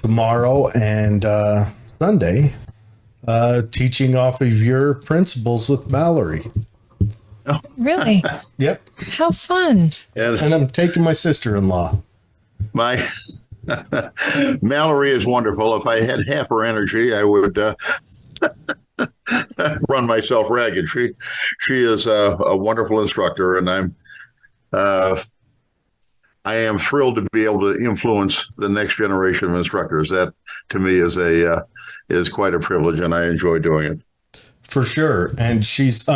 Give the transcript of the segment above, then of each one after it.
tomorrow and Sunday, teaching off of your principles with Mallory. Really? Yep. How fun. And I'm taking my sister-in-law. My Mallory is wonderful. If I had half her energy, I would run myself ragged. She is a wonderful instructor, and I am thrilled to be able to influence the next generation of instructors. That to me is quite a privilege, and I enjoy doing it. For sure. And she is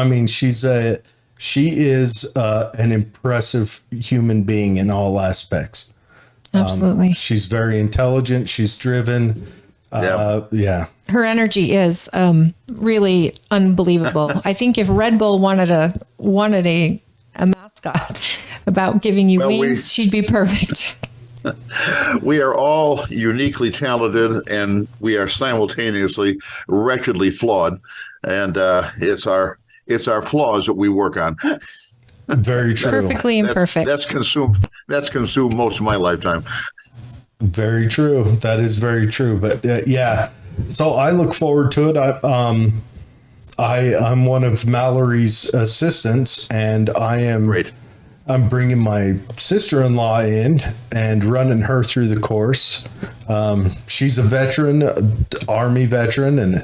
an impressive human being in all aspects. Absolutely. She's very intelligent. She's driven. Yeah. Her energy is really unbelievable. I think if Red Bull wanted a mascot about giving you wings, she'd be perfect. We are all uniquely talented, and we are simultaneously wretchedly flawed. And it's our flaws that we work on. Very true. Perfectly imperfect. That's consumed most of my lifetime. Very true. That is very true. But yeah, so I look forward to it. I'm one of Mallory's assistants, and I'm bringing my sister-in-law in and running her through the course. She's a veteran, Army veteran,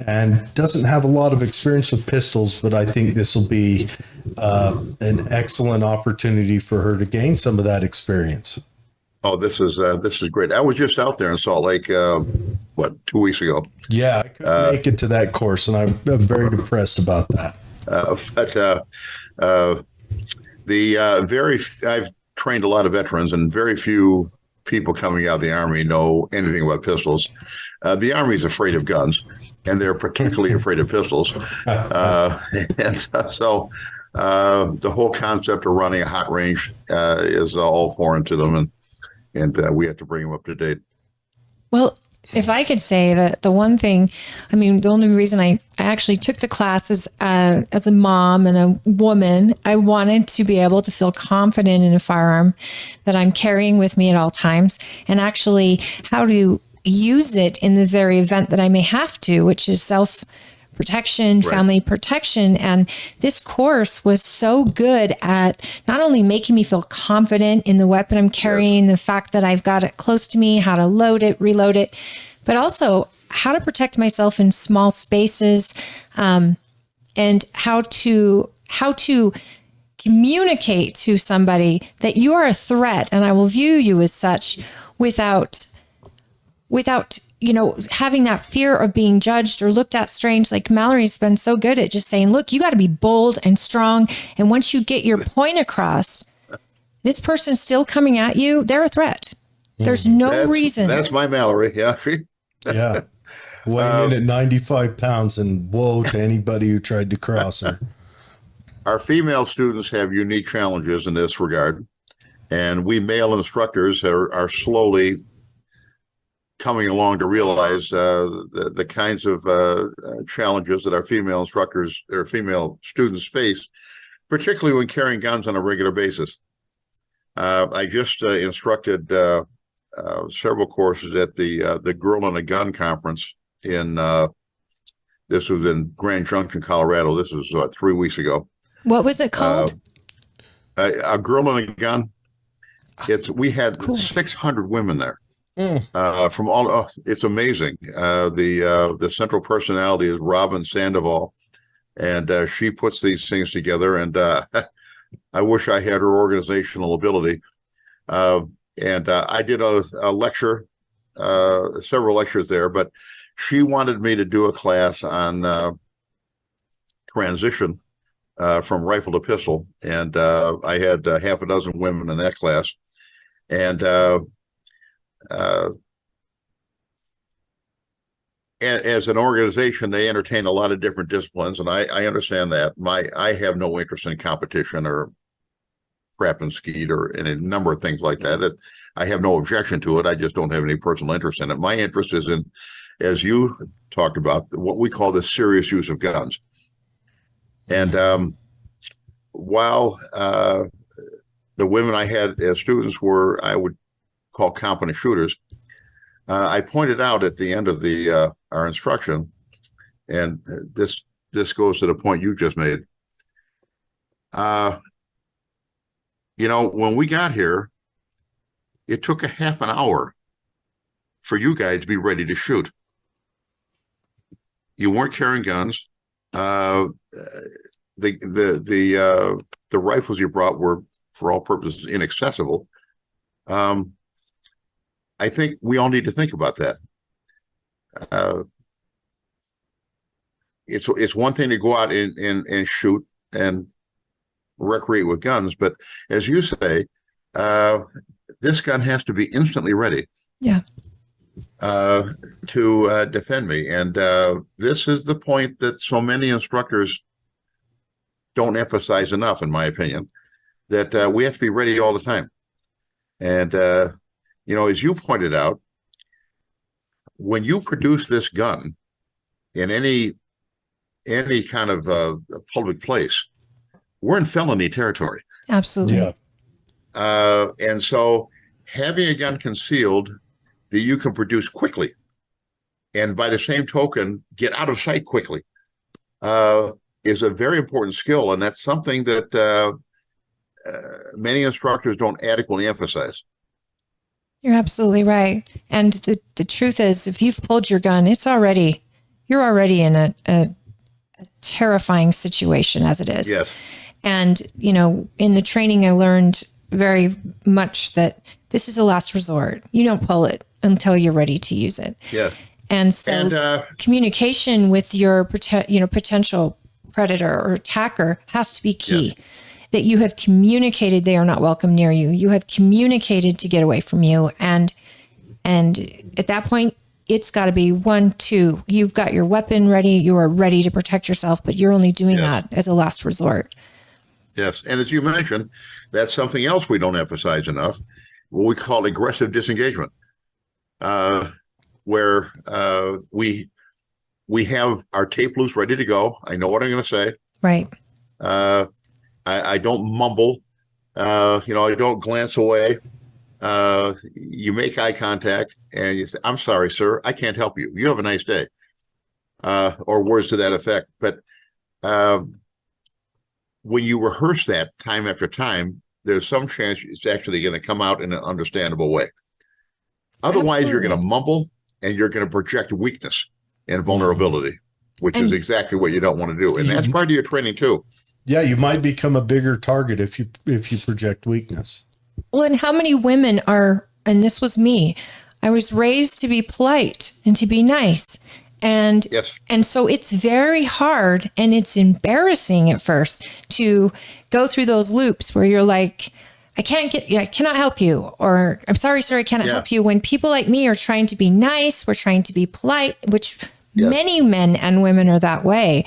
and doesn't have a lot of experience with pistols, but I think this will be an excellent opportunity for her to gain some of that experience. Oh, this is great. I was just out there in Salt Lake, 2 weeks ago. Yeah, I couldn't make it to that course, and I'm very depressed about that. I've trained a lot of veterans, and very few people coming out of the Army know anything about pistols. The Army's afraid of guns, and they're particularly afraid of pistols. And so the whole concept of running a hot range is all foreign to them, and we have to bring them up to date. Well, if I could say that the one thing, the only reason I actually took the class is as a mom and a woman, I wanted to be able to feel confident in a firearm that I'm carrying with me at all times, and actually how to use it in the very event that I may have to, which is self-protection, family protection. And this course was so good at not only making me feel confident in the weapon I'm carrying, the fact that I've got it close to me, how to load it, reload it, but also how to protect myself in small spaces, and how to communicate to somebody that you are a threat and I will view you as such without having that fear of being judged or looked at strange. Like Mallory's been so good at just saying, look, you got to be bold and strong. And once you get your point across, this person's still coming at you. They're a threat. There's no reason. That's my Mallory. Yeah. Yeah. Weighing in at 95 pounds, and woe to anybody who tried to cross her. Our female students have unique challenges in this regard. And we male instructors are slowly coming along to realize the kinds of challenges that our female instructors or female students face, particularly when carrying guns on a regular basis. I just instructed several courses at the Girl and a Gun conference this was in Grand Junction, Colorado. This was 3 weeks ago. What was it called? A Girl and a Gun. We had 600 women there. From all, it's amazing. The central personality is Robin Sandoval, and she puts these things together. And I wish I had her organizational ability. And I did a lecture, several lectures there, but she wanted me to do a class on transition from rifle to pistol, and I had half a dozen women in that class, and as an organization, they entertain a lot of different disciplines, and I understand that. I have no interest in competition or crap and skeet or any number of things like that. I have no objection to it. I just don't have any personal interest in it. My interest is in, as you talked about, what we call the serious use of guns. And while the women I had as students were, I would call competent shooters, I pointed out at the end of the our instruction, and this goes to the point you just made. When we got here, it took a half an hour for you guys to be ready to shoot. You weren't carrying guns. The rifles you brought were, for all purposes, inaccessible. I think we all need to think about that. It's one thing to go out and shoot and recreate with guns, but as you say, this gun has to be instantly ready. Yeah. To defend me. And this is the point that so many instructors don't emphasize enough, in my opinion, that we have to be ready all the time. And, as you pointed out, when you produce this gun in any kind of public place, we're in felony territory. Absolutely. Yeah. And so having a gun concealed that you can produce quickly, and by the same token, get out of sight quickly, is a very important skill. And that's something that many instructors don't adequately emphasize. You're absolutely right. And the truth is, if you've pulled your gun, you're already in a terrifying situation as it is. Yes. And, in the training, I learned very much that this is a last resort. You don't pull it until you're ready to use it. Yeah. And so communication with your potential predator or attacker has to be key. Yes. That you have communicated they are not welcome near you. You have communicated to get away from you. And at that point, it's got to be 1, 2. You've got your weapon ready. You are ready to protect yourself, but you're only doing that as a last resort. Yes. And as you mentioned, that's something else we don't emphasize enough, what we call aggressive disengagement, where we have our tape loops ready to go. I know what I'm going to say. Right. I don't mumble. I don't glance away. You make eye contact and you say, "I'm sorry, sir, I can't help you. You have a nice day," or words to that effect. But when you rehearse that time after time, there's some chance it's actually going to come out in an understandable way. Otherwise, You're going to mumble and you're going to project weakness and vulnerability, which is exactly what you don't want to do. And that's part of your training too. Yeah, you might become a bigger target if you project weakness. Well, and how many women are, and this was me, I was raised to be polite and to be nice. And so it's very hard and it's embarrassing at first to go through those loops where you're like, I cannot help you, or I'm sorry, sir, I cannot help you. When people like me are trying to be nice, we're trying to be polite, which many men and women are that way.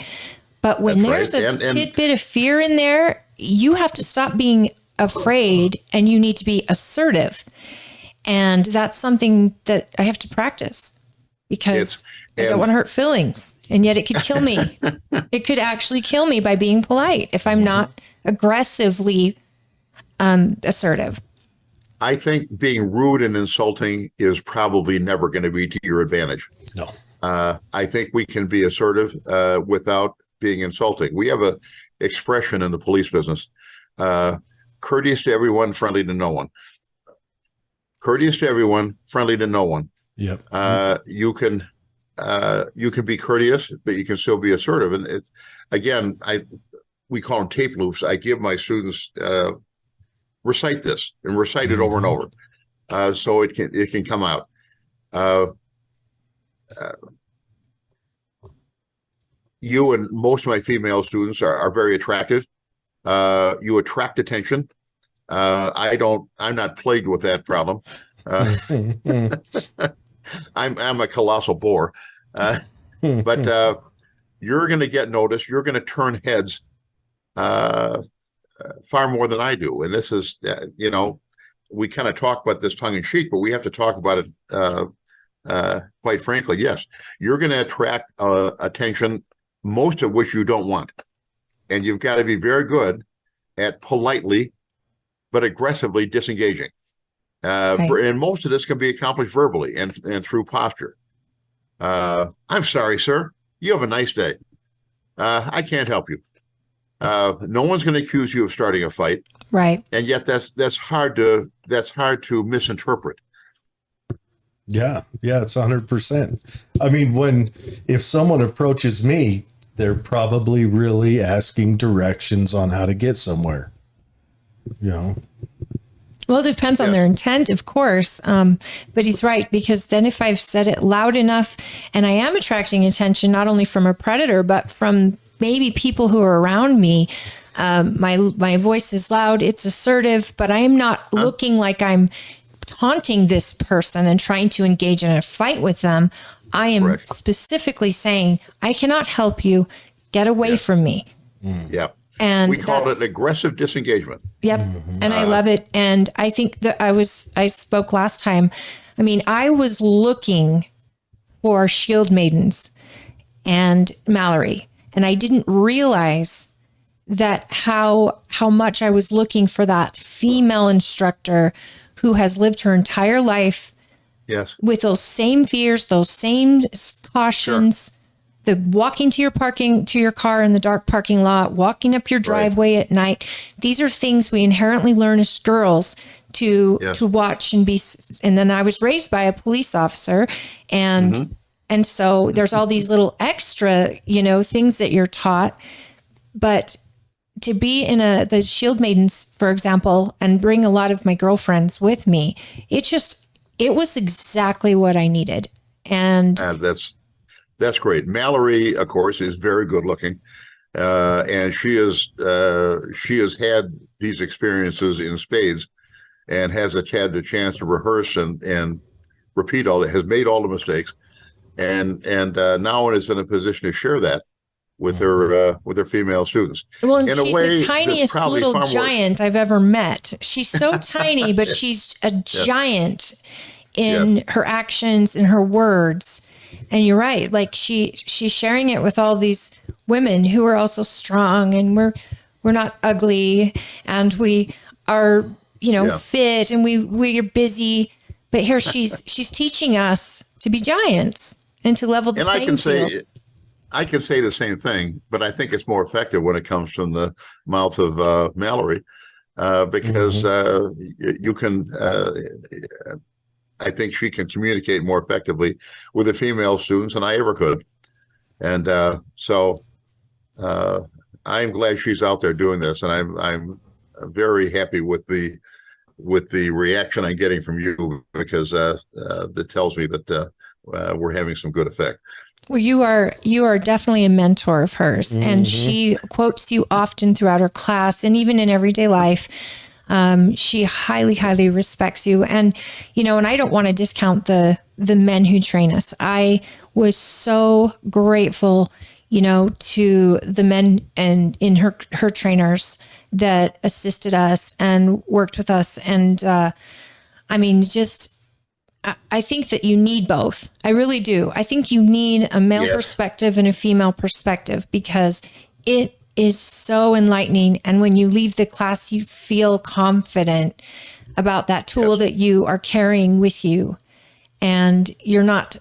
But when there's a tidbit of fear in there, you have to stop being afraid and you need to be assertive. And that's something that I have to practice because I don't want to hurt feelings. And yet it could kill me. It could actually kill me by being polite if I'm not aggressively assertive. I think being rude and insulting is probably never going to be to your advantage. No. I think we can be assertive without being insulting. We have a expression in the police business, courteous to everyone, friendly to no one. Courteous to everyone, friendly to no one. Yep. You can be courteous, but you can still be assertive. And it's, again, we call them tape loops. I give my students recite this and recite it over and over, so it can come out. You and most of my female students are very attractive. You attract attention. I'm not plagued with that problem. I'm a colossal bore, but you're going to get noticed. You're going to turn heads far more than I do. And this is, we kind of talk about this tongue in cheek, but we have to talk about it quite frankly. Yes, you're going to attract attention, most of which you don't want. And you've got to be very good at politely but aggressively disengaging. And most of this can be accomplished verbally and through posture. I'm sorry, sir. You have a nice day. I can't help you. No one's going to accuse you of starting a fight, Right. and yet that's hard to misinterpret. Yeah, it's 100%. I mean, if someone approaches me, they're probably really asking directions on how to get somewhere. You know. Well, it depends on their intent, of course. But he's right, because then if I've said it loud enough and I am attracting attention, not only from a predator, but from maybe people who are around me, my voice is loud, it's assertive, but I am not looking like I'm taunting this person and trying to engage in a fight with them. I am specifically saying, I cannot help you. Get away from me. Yeah. And we call it aggressive disengagement. Yep. And I love it. And I think that I spoke last time. I mean, I was looking for Shield Maidens and Mallory, and I didn't realize that how much I was looking for that female instructor who has lived her entire life with those same fears, those same cautions. The walking to your car in the dark parking lot, walking up your driveway at night. These are things we inherently learn as girls to watch and be. And then I was raised by a police officer, and so there's all these little extra, things that you're taught. But to be in the Shield Maidens, for example, and bring a lot of my girlfriends with me, it was exactly what I needed. And that's great. Mallory, of course, is very good looking, and she has had these experiences in spades, and has had the chance to rehearse and repeat has made all the mistakes, and now is in a position to share that with her female students. Well, and she's the tiniest little giant I've ever met. She's so tiny, but she's a giant in her actions and her words. And you're right. Like she's sharing it with all these women who are also strong, and we're not ugly, and we are, fit, and we are busy. But here she's teaching us to be giants and to level the playing field. I can say the same thing, but I think it's more effective when it comes from the mouth of Mallory, because you can. I think she can communicate more effectively with the female students than I ever could. And so I'm glad she's out there doing this. And I'm very happy with the reaction I'm getting from you, because that tells me that we're having some good effect. Well, you are definitely a mentor of hers, and she quotes you often throughout her class and even in everyday life. She highly, highly respects you. And, and I don't want to discount the men who train us. I was so grateful, to the men and in her trainers that assisted us and worked with us. And, I think that you need both. I really do. I think you need a male perspective and a female perspective, because it is so enlightening. And when you leave the class, you feel confident about that tool that you are carrying with you. And you're not,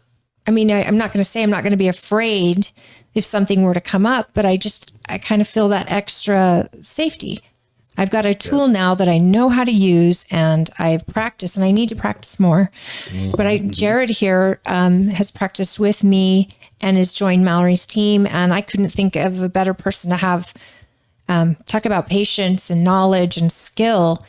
I'm not going to say I'm not going to be afraid if something were to come up, but I kind of feel that extra safety. I've got a tool now that I know how to use, and I've practiced, and I need to practice more. But Jared here has practiced with me and has joined Mallory's team. And I couldn't think of a better person to have talk about patience and knowledge and skill.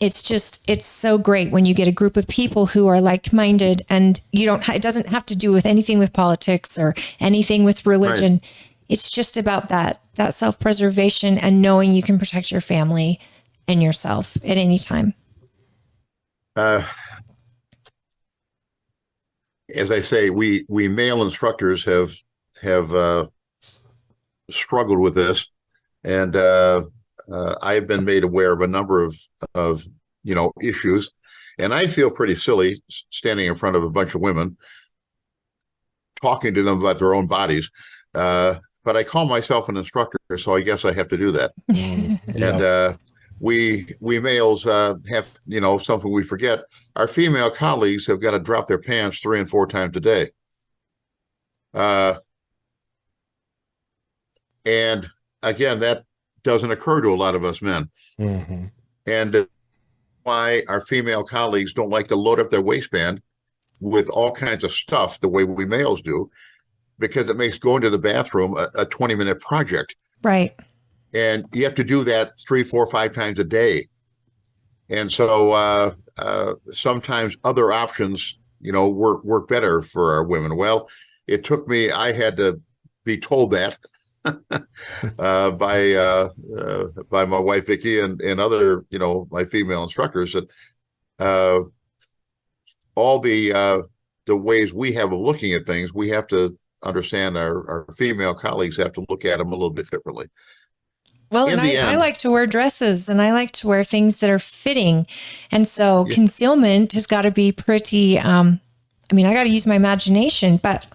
It's so great when you get a group of people who are like-minded, and it doesn't have to do with anything with politics or anything with religion. Right. It's just about that self-preservation and knowing you can protect your family and yourself at any time. As I say, we male instructors have struggled with this, and I've been made aware of a number of issues, and I feel pretty silly standing in front of a bunch of women talking to them about their own bodies. But I call myself an instructor, so I guess I have to do that. we males have, something we forget. Our female colleagues have got to drop their pants 3 and 4 times a day. And again, that doesn't occur to a lot of us men. Mm-hmm. And why our female colleagues don't like to load up their waistband with all kinds of stuff the way we males do, because it makes going to the bathroom a 20-minute project. Right. And you have to do that 3, 4, 5 times a day. And so sometimes other options, work better for our women. Well, it took me, I had to be told that by my wife Vicky and other, my female instructors, that all the ways we have of looking at things, we have to understand our female colleagues have to look at them a little bit differently. Well, and I like to wear dresses, and I like to wear things that are fitting. And so concealment has got to be pretty, I got to use my imagination, but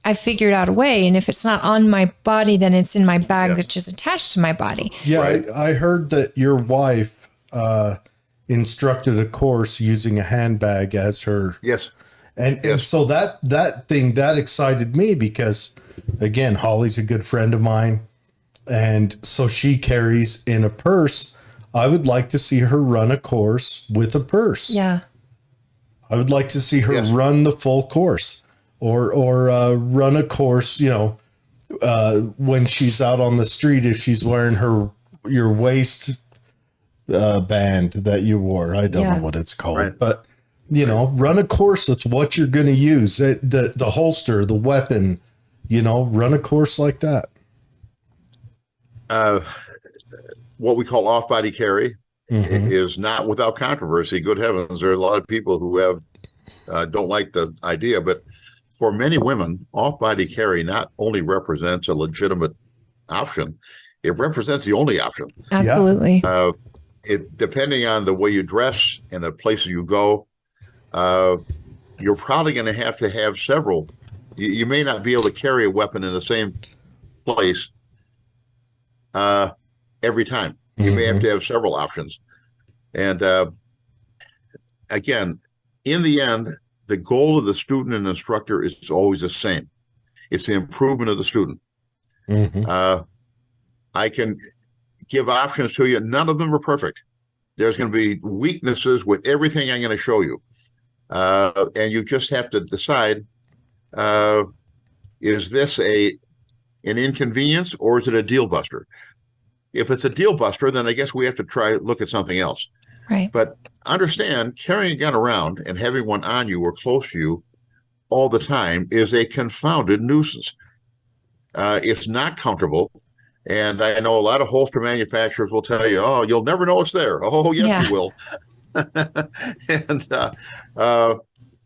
I figured out a way. And if it's not on my body, then it's in my bag, which is attached to my body. Yeah. Right. I heard that your wife instructed a course using a handbag as her. Yes. And so that excited me because, again, Holly's a good friend of mine. And so she carries in a purse. I would like to see her run a course with a purse. Yeah. I would like to see her run the full course or run a course, when she's out on the street, if she's wearing your waist band that you wore. I don't know what it's called, but run a course with what you're going to use, the holster, the weapon, run a course like that. What we call off-body carry is not without controversy. Good heavens, there are a lot of people who don't like the idea, but for many women, off-body carry not only represents a legitimate option, it represents the only option. Absolutely. Depending on the way you dress and the places you go, you're probably going to have several. You may not be able to carry a weapon in the same place every time. You may have to have several options. And again, in the end, the goal of the student and instructor is always the same. It's the improvement of the student. I can give options to you. None of them are perfect. There's going to be weaknesses with everything I'm going to show you. And you just have to decide, is this an inconvenience or is it a deal buster? If it's a deal buster, then I guess we have to look at something else. Right. But understand, carrying a gun around and having one on you or close to you all the time is a confounded nuisance. It's not comfortable. And I know a lot of holster manufacturers will tell you, oh, you'll never know it's there. Oh, yes, you will. And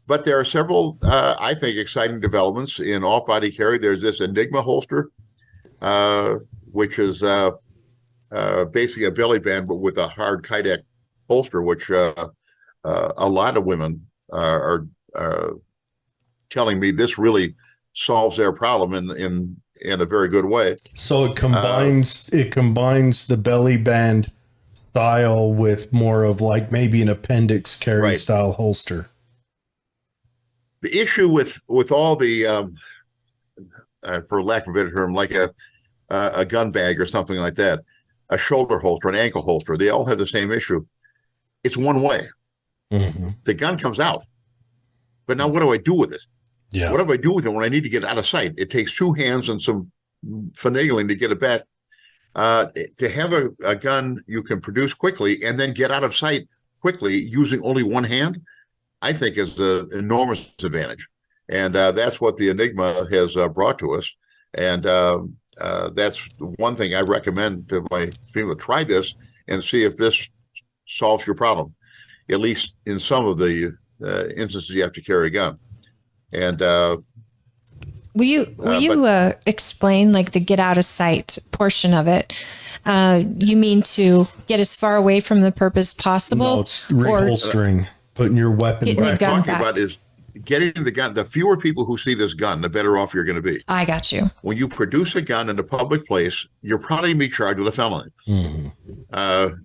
but there are several, I think, exciting developments in off-body carry. There's this Enigma holster, which is basically a belly band, but with a hard Kydex holster, which a lot of women are telling me this really solves their problem in a very good way. So it combines the belly band style with more of like maybe an appendix carry style holster. The issue with all the for lack of a better term, like a gun bag or something like that, a shoulder holster, an ankle holster, they all have the same issue. It's one way. The gun comes out, but now what do I do with it? Yeah. What do I do with it when I need to get out of sight? It takes 2 hands and some finagling to get it back. To have a gun you can produce quickly and then get out of sight quickly using only one hand, I think is an enormous advantage. And that's what the Enigma has brought to us. And that's one thing I recommend to my people. Try this and see if this solves your problem, at least in some of the instances you have to carry a gun. And will you explain like the get out of sight portion of it? You mean to get as far away from the purpose possible? No, it's reholstering, putting your weapon back. What I'm talking back. about is getting the gun, the fewer people who see this gun, the better off you're going to be. I got you. When you produce a gun in a public place, you're probably going to be charged with a felony.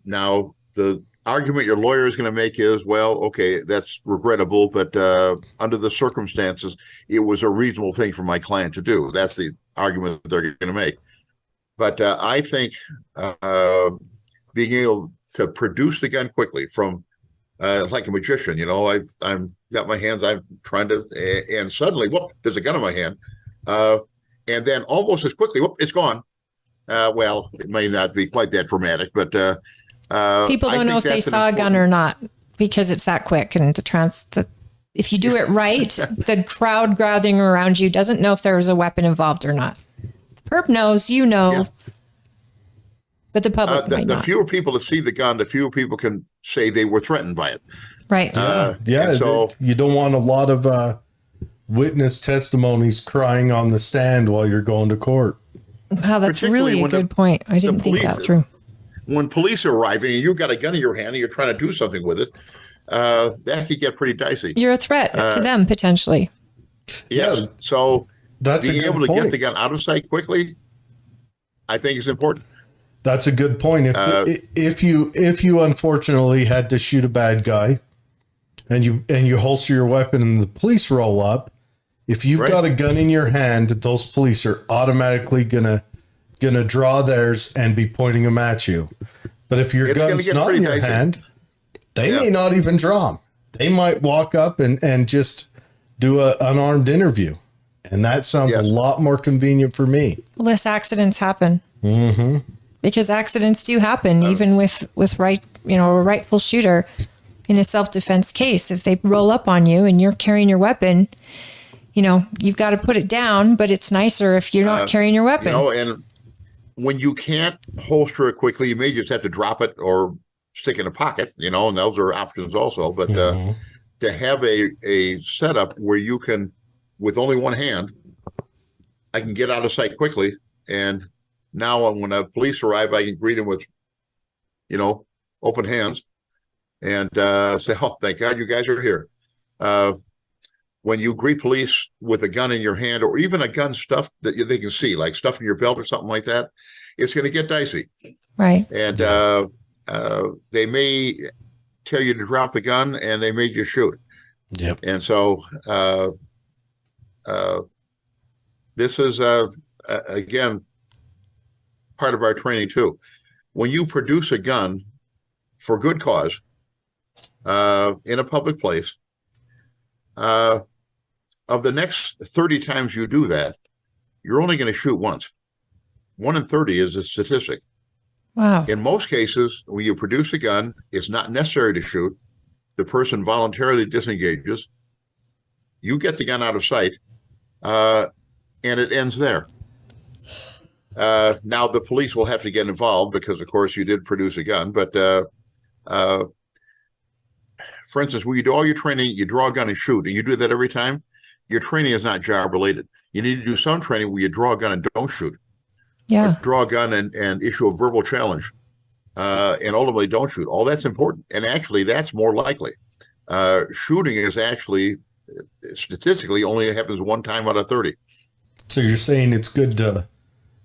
Now, the argument your lawyer is going to make is, well, okay, that's regrettable, but under the circumstances, it was a reasonable thing for my client to do. That's the argument that they're going to make. But I think being able to produce the gun quickly from like a magician, I'm got my hands, I'm trying to, and suddenly, whoop, there's a gun in my hand. And then almost as quickly, whoop, it's gone. Well, it may not be quite that dramatic, but people don't know if they saw a gun or not because it's that quick. And if you do it right, the crowd gathering around you doesn't know if there was a weapon involved or not. The perp knows, yeah. But the public might not. The fewer people that see the gun, the fewer people can say they were threatened by it. Right. So you don't want a lot of witness testimonies crying on the stand while you're going to court. Wow, that's really a good point. I didn't think that through. When police are arriving and you've got a gun in your hand and you're trying to do something with it, that could get pretty dicey. You're a threat to them, potentially. Yes. So that's being able to get the gun out of sight quickly, I think is important. That's a good point. If you unfortunately had to shoot a bad guy and you holster your weapon and the police roll up, if you've got a gun in your hand, those police are automatically gonna draw theirs and be pointing them at you. But if your gun's not in your hand, they may not even draw them. They might walk up and just do an unarmed interview. And that sounds a lot more convenient for me. Less accidents happen. Mm-hmm. Because accidents do happen, even with a rightful shooter in a self-defense case. If they roll up on you and you're carrying your weapon, you've got to put it down, but it's nicer if you're not carrying your weapon. And when you can't holster it quickly, you may just have to drop it or stick it in a pocket, and those are options also. But to have a setup where you can, with only one hand, I can get out of sight quickly, and now when the police arrive, I can greet them with, open hands and say, oh, thank God you guys are here. When you greet police with a gun in your hand, or even a gun stuffed that they can see, like stuff in your belt or something like that, it's going to get dicey. Right. And they may tell you to drop the gun and they may just shoot. Yep. And so this is, again, part of our training too. When you produce a gun for good cause in a public place, of the next 30 times you do that, you're only going to shoot once. 1 in 30 is a statistic. Wow. In most cases, when you produce a gun, it's not necessary to shoot. The person voluntarily disengages. You get the gun out of sight, and it ends there. Now the police will have to get involved because, of course, you did produce a gun. But for instance, when you do all your training, you draw a gun and shoot, and you do that every time, your training is not job related. You need to do some training where you draw a gun and don't shoot. Yeah. Or draw a gun and issue a verbal challenge, and ultimately don't shoot. All that's important. And actually, that's more likely. Shooting is actually, statistically, only happens 1 time out of 30. So you're saying it's good to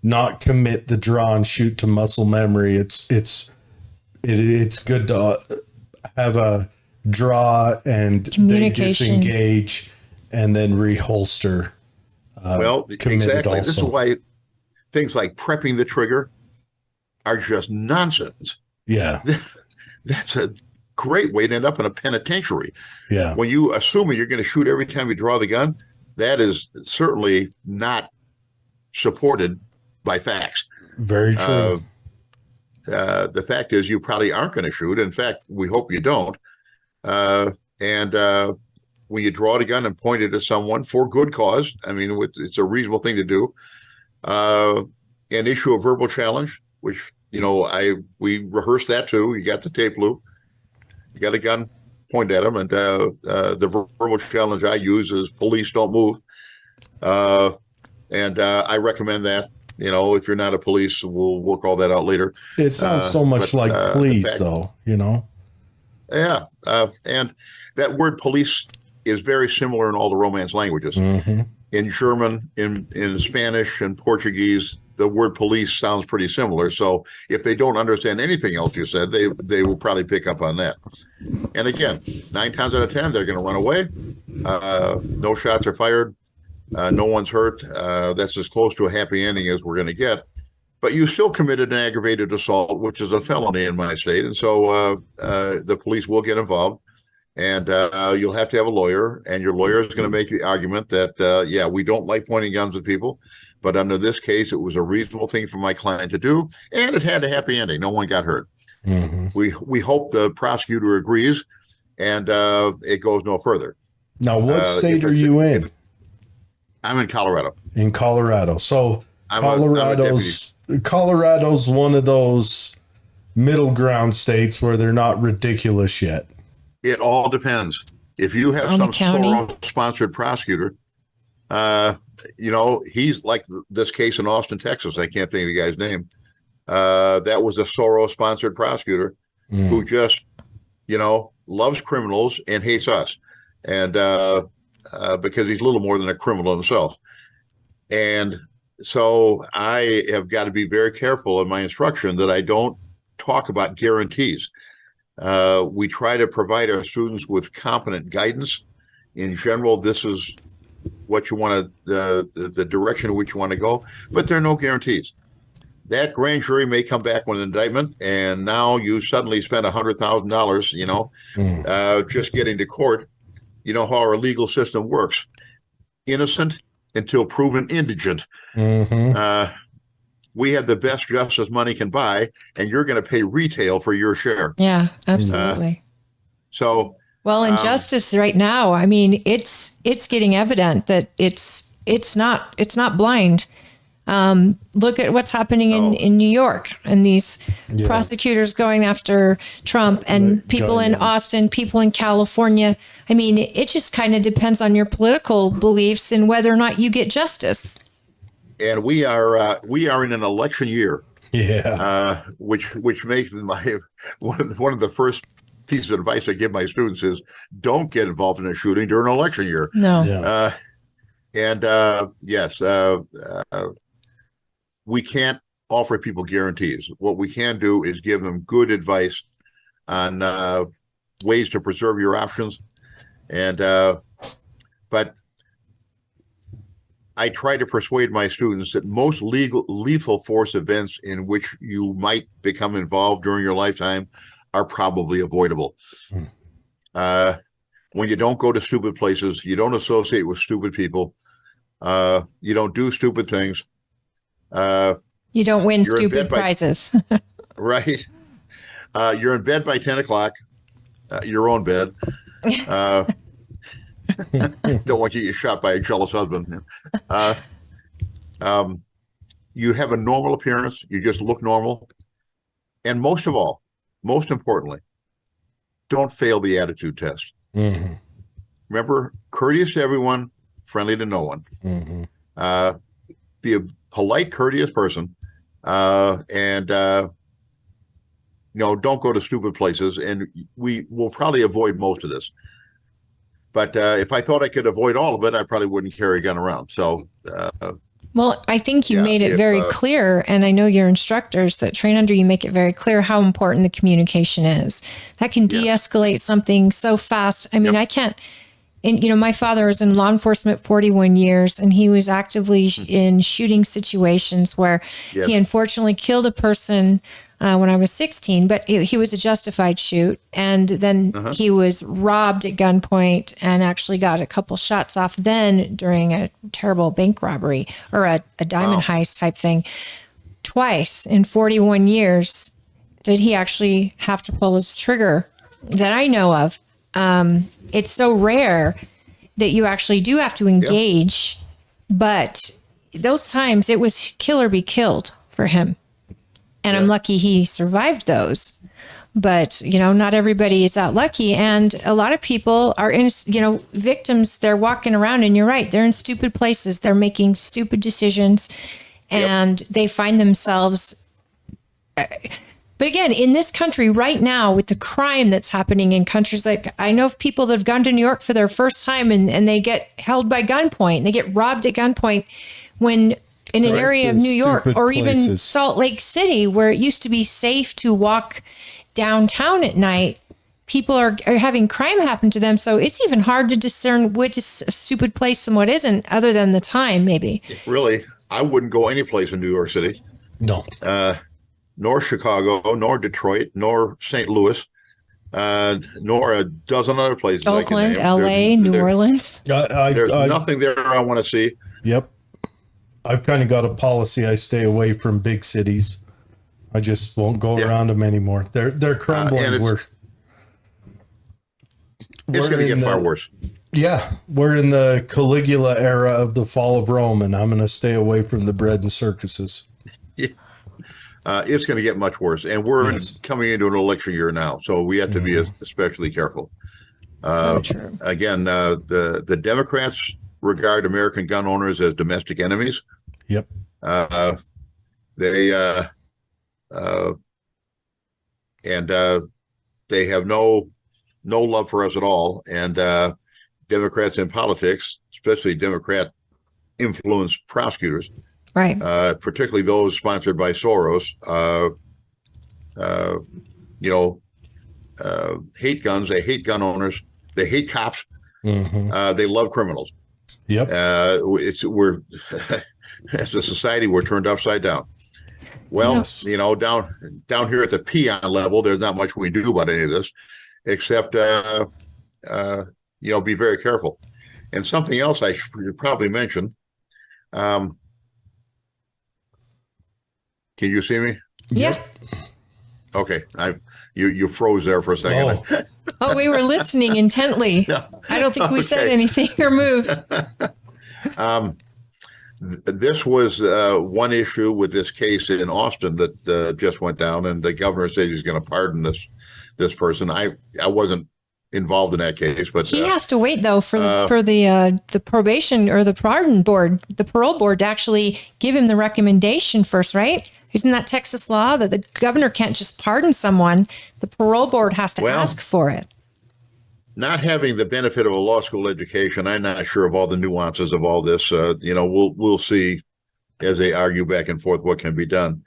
not commit the draw and shoot to muscle memory. It's good to have a draw and they disengage and then reholster. Well, exactly. Also. This is why things like prepping the trigger are just nonsense. Yeah. That's a great way to end up in a penitentiary. Yeah. When you assume you're going to shoot every time you draw the gun, that is certainly not supported by facts. Very true. The fact is you probably aren't going to shoot. In fact, we hope you don't. And when you draw the gun and point it at someone for good cause, I mean, it's a reasonable thing to do. And issue a verbal challenge, which, we rehearsed that too. You got the tape loop, you got a gun, point at them. And the verbal challenge I use is police don't move. And I recommend that. If you're not a police, we'll work all that out later. It sounds so much like please, though, Yeah. And that word police is very similar in all the Romance languages. In German, in Spanish and Portuguese, the word police sounds pretty similar. So if they don't understand anything else you said, they will probably pick up on that. And again, 9 times out of 10, they're going to run away. No shots are fired. No one's hurt. That's as close to a happy ending as we're going to get. But you still committed an aggravated assault, which is a felony in my state. And so the police will get involved. And you'll have to have a lawyer, and your lawyer is going to make the argument that, yeah, we don't like pointing guns at people, but under this case, it was a reasonable thing for my client to do, and it had a happy ending. No one got hurt. We hope the prosecutor agrees, and it goes no further. Now, what state are you in? I'm in Colorado. In Colorado. So Colorado's one of those middle ground states where they're not ridiculous yet. It all depends. If you have some Soros-sponsored prosecutor, he's like this case in Austin, Texas. I can't think of the guy's name. That was a Soros-sponsored prosecutor who just, loves criminals and hates us, and because he's a little more than a criminal himself. And so I have got to be very careful in my instruction that I don't talk about guarantees. We try to provide our students with competent guidance. In general, this is what you want to, the direction in which you want to go, but there are no guarantees. That grand jury may come back with an indictment, and now you suddenly spend $100,000, just getting to court. You know how our legal system works. Innocent until proven indigent. We have the best justice money can buy, and you're going to pay retail for your share. Yeah, absolutely. Well, in justice right now, I mean, it's getting evident that it's not blind. Look at what's happening in New York, and these prosecutors going after Trump, and people in Austin, people in California. I mean, it just kind of depends on your political beliefs and whether or not you get justice. And we are in an election year, which makes my one of the first pieces of advice I give my students is don't get involved in a shooting during an election year. No. We can't offer people guarantees. What we can do is give them good advice on ways to preserve your options, but I try to persuade my students that most lethal force events in which you might become involved during your lifetime are probably avoidable. When you don't go to stupid places, you don't associate with stupid people, you don't do stupid things. You don't win stupid prizes. Right. You're in bed by 10 o'clock, your own bed. Don't want you to get shot by a jealous husband. You have a normal appearance. You just look normal. And most of all, most importantly, don't fail the attitude test. Remember, courteous to everyone, friendly to no one. Be a polite, courteous person. And don't go to stupid places. And we will probably avoid most of this. But if I thought I could avoid all of it, I probably wouldn't carry a gun around. So, well, I think you made it very clear, and I know your instructors that train under you make it very clear how important the communication is. That can de-escalate something so fast. I mean, I can't. And, my father was in law enforcement 41 years, and he was actively in shooting situations where he unfortunately killed a person when I was 16, but he was a justified shoot. And then he was robbed at gunpoint and actually got a couple shots off then during a terrible bank robbery or a diamond heist type thing. Twice in 41 years did he actually have to pull his trigger that I know of. It's so rare that you actually do have to engage, but those times it was kill or be killed for him. And I'm lucky he survived those. But, not everybody is that lucky. And a lot of people are in, victims, they're walking around, and you're right, they're in stupid places. They're making stupid decisions, and they find themselves But again, in this country right now, with the crime that's happening in countries like, I know of people that have gone to New York for their first time and they get held by gunpoint. They get robbed at gunpoint when in an area of New York or even Salt Lake City, where it used to be safe to walk downtown at night. People are having crime happen to them. So it's even hard to discern which is a stupid place and what isn't, other than the time, maybe. Really, I wouldn't go any place in New York City. No. Nor Chicago, nor Detroit, nor St. Louis, nor a dozen other places. Oakland, LA, New Orleans. There's nothing there I want to see. Yep. I've kind of got a policy. I stay away from big cities. I just won't go around them anymore. They're crumbling. It's going to get far worse. Yeah. We're in the Caligula era of the fall of Rome, and I'm going to stay away from the bread and circuses. Yeah. It's going to get much worse. And we're coming into an election year now, so we have to be especially careful. So true. Again, the Democrats regard American gun owners as domestic enemies. Yep. They have no love for us at all. And Democrats in politics, especially Democrat influenced prosecutors, right? Particularly those sponsored by Soros, hate guns. They hate gun owners. They hate cops. Mm-hmm. They love criminals. Yep. We're as a society, we're turned upside down. Well, down here at the peon level, there's not much we can do about any of this, except be very careful. And something else I should probably mention. Can you see me? Yeah. Okay. You froze there for a second. Oh, we were listening intently. Yeah. I don't think we said anything or moved. This was one issue with this case in Austin that just went down, and the governor said he's going to pardon this person. I wasn't involved in that case, but he has to wait though for the probation or the pardon board, the parole board, to actually give him the recommendation first, right? Isn't that Texas law that the governor can't just pardon someone? The parole board has to ask for it. Not having the benefit of a law school education, I'm not sure of all the nuances of all this. We'll see as they argue back and forth what can be done.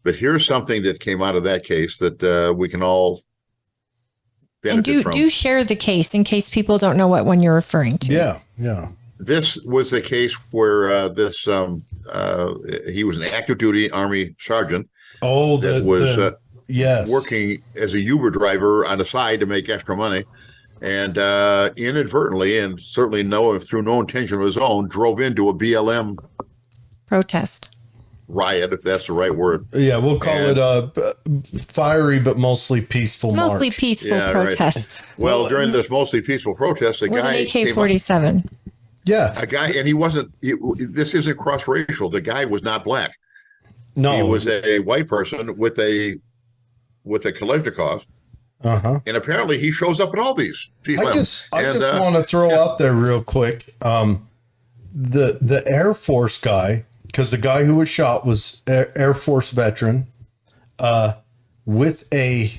But here's something that came out of that case that we can all benefit from. Do share the case in case people don't know what one you're referring to. Yeah. This was the case where he was an active duty Army sergeant. Oh, that was working as a Uber driver on the side to make extra money. And inadvertently, and certainly through no intention of his own, drove into a BLM protest riot, if that's the right word. Yeah, we'll call it a fiery but mostly peaceful protest. Right. Well, during this mostly peaceful protest, a guy with an AK-47. Yeah, a guy, and he wasn't. This isn't cross-racial. The guy was not black. No, he was a white person with a Kalashnikov. And apparently he shows up at all these. I just want to throw out there real quick. The Air Force guy, because the guy who was shot was Air Force veteran, with a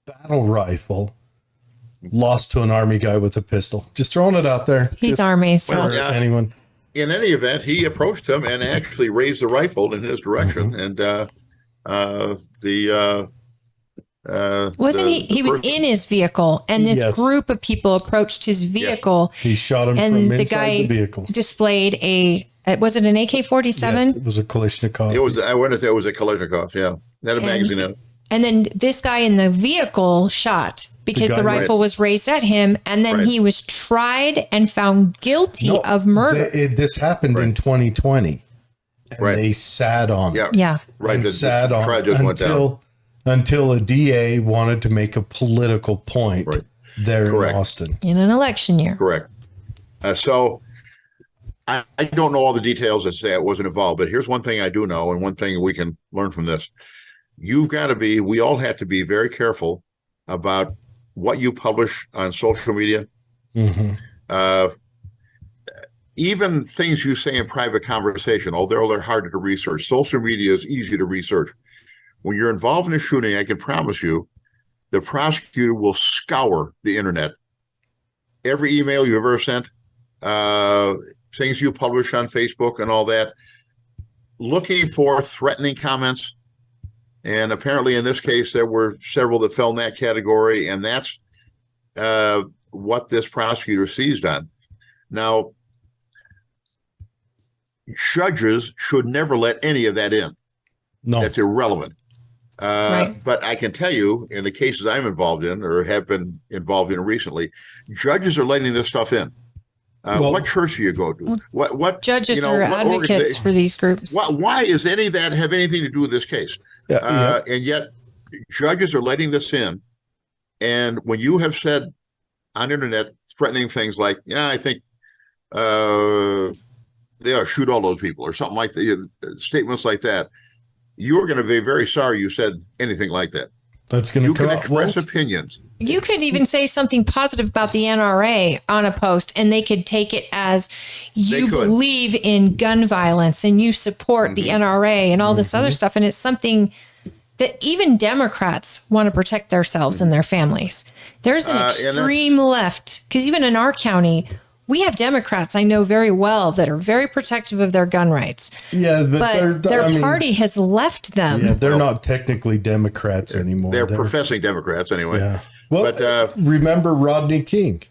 battle rifle, lost to an Army guy with a pistol. Just throwing it out there. He's Army, so anyone. In any event, he approached him and actually raised the rifle in his direction, and wasn't he was in his vehicle, and this group of people approached his vehicle. He shot him and from the inside guy the vehicle. Displayed was it an AK-47? Yes, it was a Kalashnikov. It was. I wanted to say it was a Kalashnikov. Yeah, it had a magazine in it. And then this guy in the vehicle shot because the rifle was raised at him, and then he was tried and found guilty of murder. This happened in 2020, and they sat on it. Yeah. Right. The sat on it until a DA wanted to make a political point there in Austin. In an election year. Correct. So I don't know all the details that say I wasn't involved, but here's one thing I do know, and one thing we can learn from this. We all have to be very careful about what you publish on social media. Mm-hmm. Even things you say in private conversation, although they're hard to research. Social media is easy to research. when you're involved in a shooting, I can promise you, the prosecutor will scour the internet. Every email you've ever sent, things you publish on Facebook and all that, looking for threatening comments. And apparently in this case, there were several that fell in that category. And that's what this prosecutor seized on. Now, judges should never let any of that in. No. That's irrelevant. Right. But I can tell you, in the cases I'm involved in or have been involved in recently, judges are letting this stuff in. What church do you go to? What judges are advocates for these groups? Why is any of that have anything to do with this case? And yet, judges are letting this in. And when you have said on internet threatening things like, "Yeah, I think they ought to shoot all those people," or something like that, statements like that, you are going to be very sorry you said anything like that. That's going to You can express opinions. You could even say something positive about the NRA on a post, and they could take it as you believe in gun violence and you support the NRA and all this other stuff. And it's something that even Democrats want to protect themselves and their families. There's an extreme left, because even in our county, we have Democrats I know very well that are very protective of their gun rights. Yeah, but their party has left them. Yeah, they're not technically Democrats anymore. They're professing Democrats anyway. Yeah. Well, but, remember Rodney King?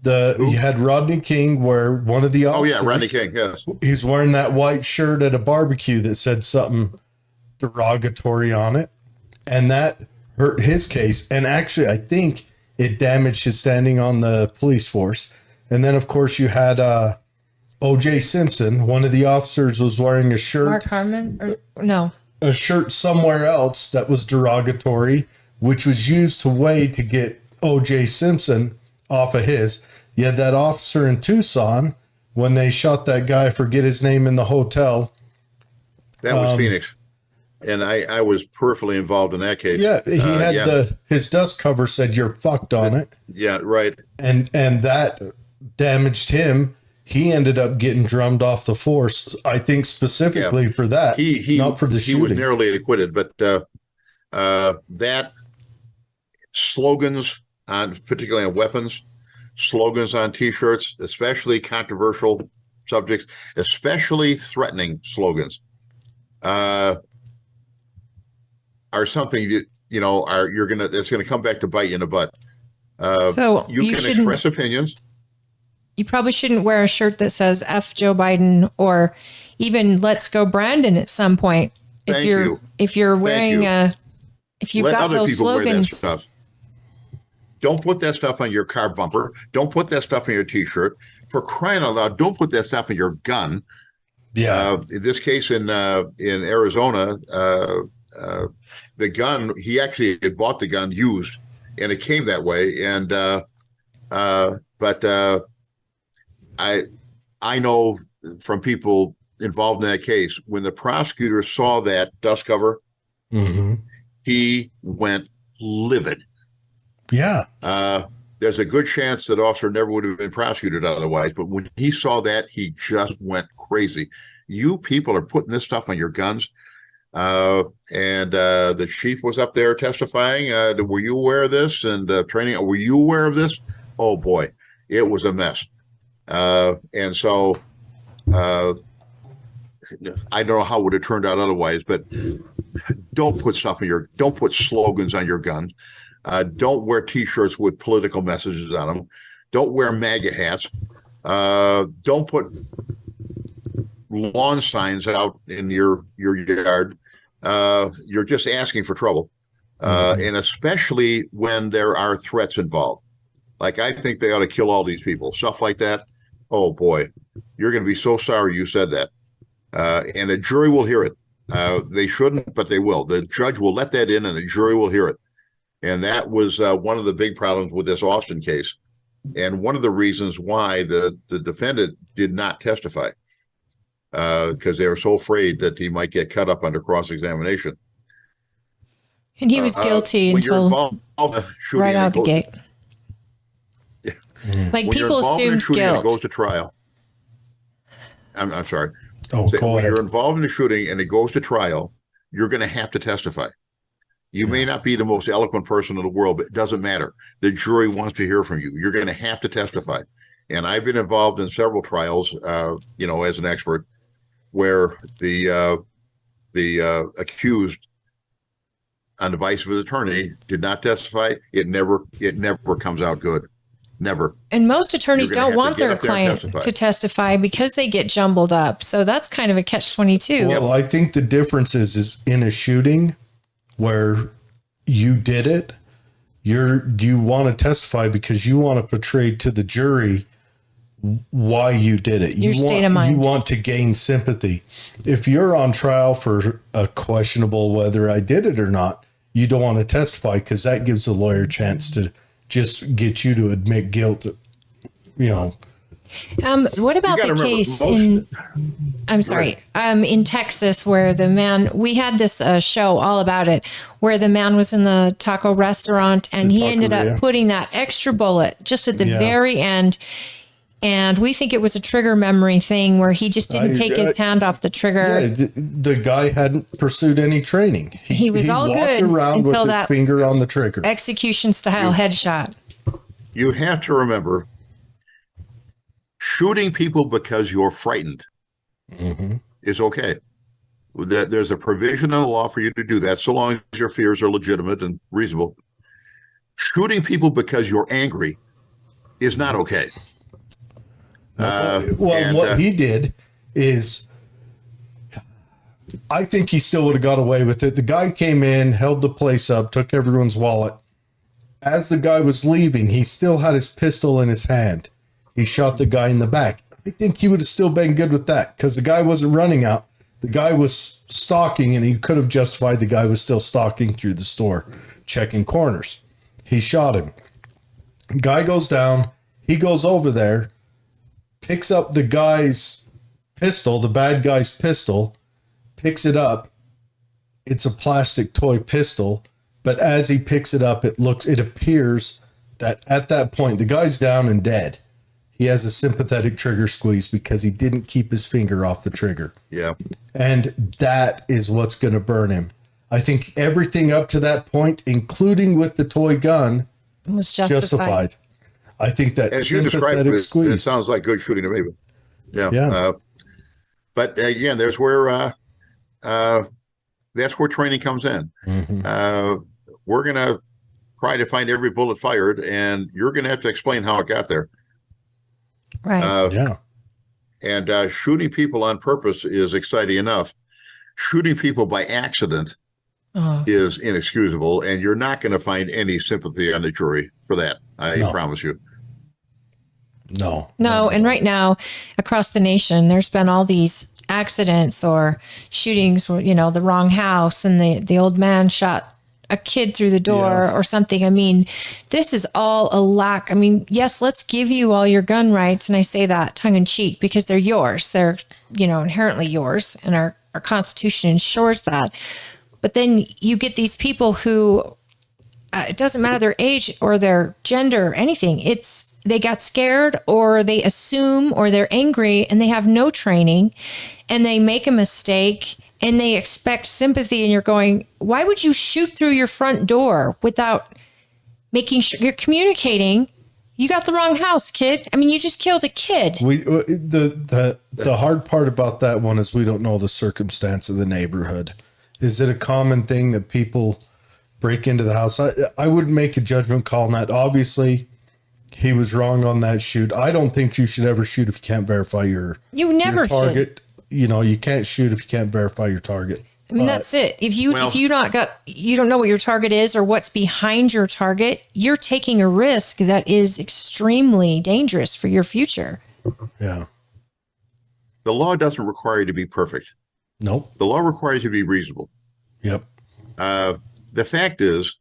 You had Rodney King where one of the officers. Oh, yeah, Rodney King, yes. He's wearing that white shirt at a barbecue that said something derogatory on it. And that hurt his case. And actually, I think it damaged his standing on the police force. And then, of course, you had O.J. Simpson. One of the officers was wearing a shirt. Mark Harmon? No. A shirt somewhere else that was derogatory, which was used to get O.J. Simpson off of his. You had that officer in Tucson when they shot that guy, forget his name, in the hotel. That was Phoenix. And I was peripherally involved in that case. Yeah, he had his dust cover said "you're fucked" on it. Yeah, right. And that damaged him. He ended up getting drummed off the force. I think specifically for that, not for the shooting. He was narrowly acquitted, but that slogans particularly on weapons, slogans on T-shirts, especially controversial subjects, especially threatening slogans, are something that it's gonna come back to bite you in the butt. So you can express opinions. You probably shouldn't wear a shirt that says F Joe Biden or even Let's Go Brandon at some point. If you're wearing if you've got those slogans. Don't put that stuff on your car bumper. Don't put that stuff on your T-shirt. For crying out loud, don't put that stuff in your gun. Yeah. In this case in Arizona, the gun, he actually had bought the gun used, and it came that way. And but I know from people involved in that case, when the prosecutor saw that dust cover, he went livid. Yeah. There's a good chance that officer never would have been prosecuted otherwise. But when he saw that, he just went crazy. You people are putting this stuff on your guns. And the chief was up there testifying. Were you aware of this? And training, were you aware of this? Oh, boy, it was a mess. And so I don't know how it would have turned out otherwise, but don't put slogans on your guns. Don't wear T-shirts with political messages on them. Don't wear MAGA hats. Don't put lawn signs out in your yard. You're just asking for trouble. And especially when there are threats involved. Like, I think they ought to kill all these people. Stuff like that. Oh, boy. You're going to be so sorry you said that. And the jury will hear it. They shouldn't, but they will. The judge will let that in, and the jury will hear it. And that was one of the big problems with this Austin case, and one of the reasons why the defendant did not testify, because they were so afraid that he might get cut up under cross-examination. And he was guilty until right out the gate. Like, when people assumed guilt. It goes to trial. I'm sorry. Oh, when you're involved in a shooting and it goes to trial, you're going to have to testify. You may not be the most eloquent person in the world, but it doesn't matter. The jury wants to hear from you. You're going to have to testify. And I've been involved in several trials, as an expert, where the accused on the advice of his attorney did not testify. It never comes out good. Never. And most attorneys don't want their client to testify because they get jumbled up. So that's kind of a catch-22. Well, I think the difference is in a shooting where you did it, you want to testify because you want to portray to the jury why you did it. Your state of mind. You want to gain sympathy. If you're on trial for a questionable whether I did it or not, you don't want to testify because that gives the lawyer a chance to just get you to admit guilt. What about the case in Texas where the man, we had this show all about it, where the man was in the taco restaurant and he ended up putting that extra bullet just at the very end. And we think it was a trigger memory thing where he just didn't take his hand off the trigger. Yeah, the guy hadn't pursued any training. He was all good around until with his finger on the trigger. Execution style headshot. You have to remember, shooting people because you're frightened is okay. There's a provision in the law for you to do that, so long as your fears are legitimate and reasonable. Shooting people because you're angry is not okay. What he did is, I think he still would have got away with it. The guy came in, held the place up, took everyone's wallet. As the guy was leaving, he still had his pistol in his hand. He shot the guy in the back. I think he would have still been good with that because the guy wasn't running out. The guy was stalking, and he could have justified the guy was still stalking through the store, checking corners. He shot him. Guy goes down. He goes over there, picks up the guy's pistol, the bad guy's pistol, picks it up. It's a plastic toy pistol, but as he picks it up, it appears that at that point, the guy's down and dead. He has a sympathetic trigger squeeze because he didn't keep his finger off the trigger. Yeah. And that is what's going to burn him. I think everything up to that point, including with the toy gun, was justified. I think that as you described it, squeeze. it sounds like good shooting to me. But yeah. But again, that's where training comes in. We're going to try to find every bullet fired, and you're going to have to explain how it got there. Right. And shooting people on purpose is exciting enough. Shooting people by accident is inexcusable, and you're not going to find any sympathy on the jury for that. I promise you. No. And right now, across the nation, there's been all these accidents or shootings where, the wrong house and the old man shot a kid through the door or something. I mean, this is all a lack. I mean, yes, let's give you all your gun rights. And I say that tongue in cheek because they're yours. They're, inherently yours. And our Constitution ensures that. But then you get these people who, it doesn't matter their age or their gender or anything. They got scared or they assume or they're angry and they have no training and they make a mistake and they expect sympathy. And you're going, why would you shoot through your front door without making sure you're communicating? You got the wrong house, kid. I mean, you just killed a kid. The hard part about that one is we don't know the circumstance of the neighborhood. Is it a common thing that people break into the house? I would make a judgment call on that. Obviously, he was wrong on that shoot. I don't think you should ever shoot if you can't verify your target. You can't shoot if you can't verify your target. I mean, that's it. If you don't know what your target is or what's behind your target, you're taking a risk that is extremely dangerous for your future. Yeah. The law doesn't require you to be perfect. Nope. The law requires you to be reasonable. Yep. The fact is,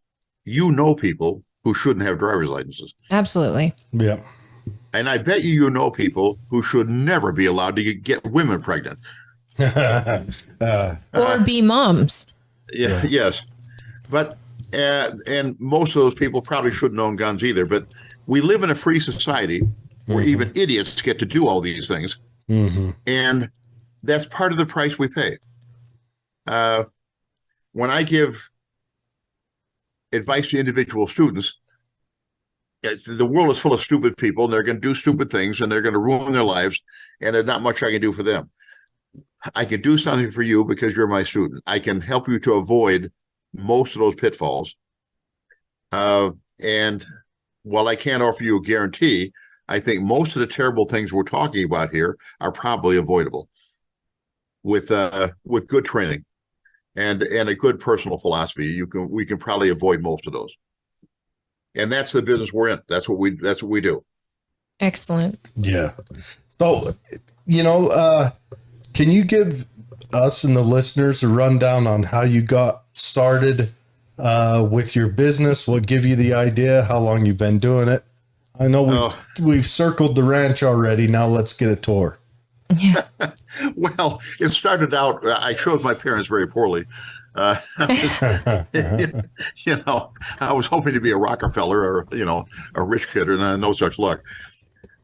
people who shouldn't have driver's licenses. Absolutely. Yeah. And I bet you know people who should never be allowed to get women pregnant. Or be moms. Yeah. Yes. But, and most of those people probably shouldn't own guns either. But we live in a free society where even idiots get to do all these things. And that's part of the price we pay. when I give advice to individual students, the world is full of stupid people, and they're going to do stupid things, and they're going to ruin their lives, and there's not much I can do for them. I can do something for you because you're my student. I can help you to avoid most of those pitfalls. And while I can't offer you a guarantee, I think most of the terrible things we're talking about here are probably avoidable with good training and a good personal philosophy. We can probably avoid most of those. And that's the business we're in. That's what we do. Excellent. Yeah. So, can you give us and the listeners a rundown on how you got started with your business? What gave you the idea? How long you've been doing it? I know we've circled the ranch already. Now let's get a tour. Yeah. Well, it started out, I showed my parents very poorly. I was hoping to be a Rockefeller or, a rich kid, and no such luck.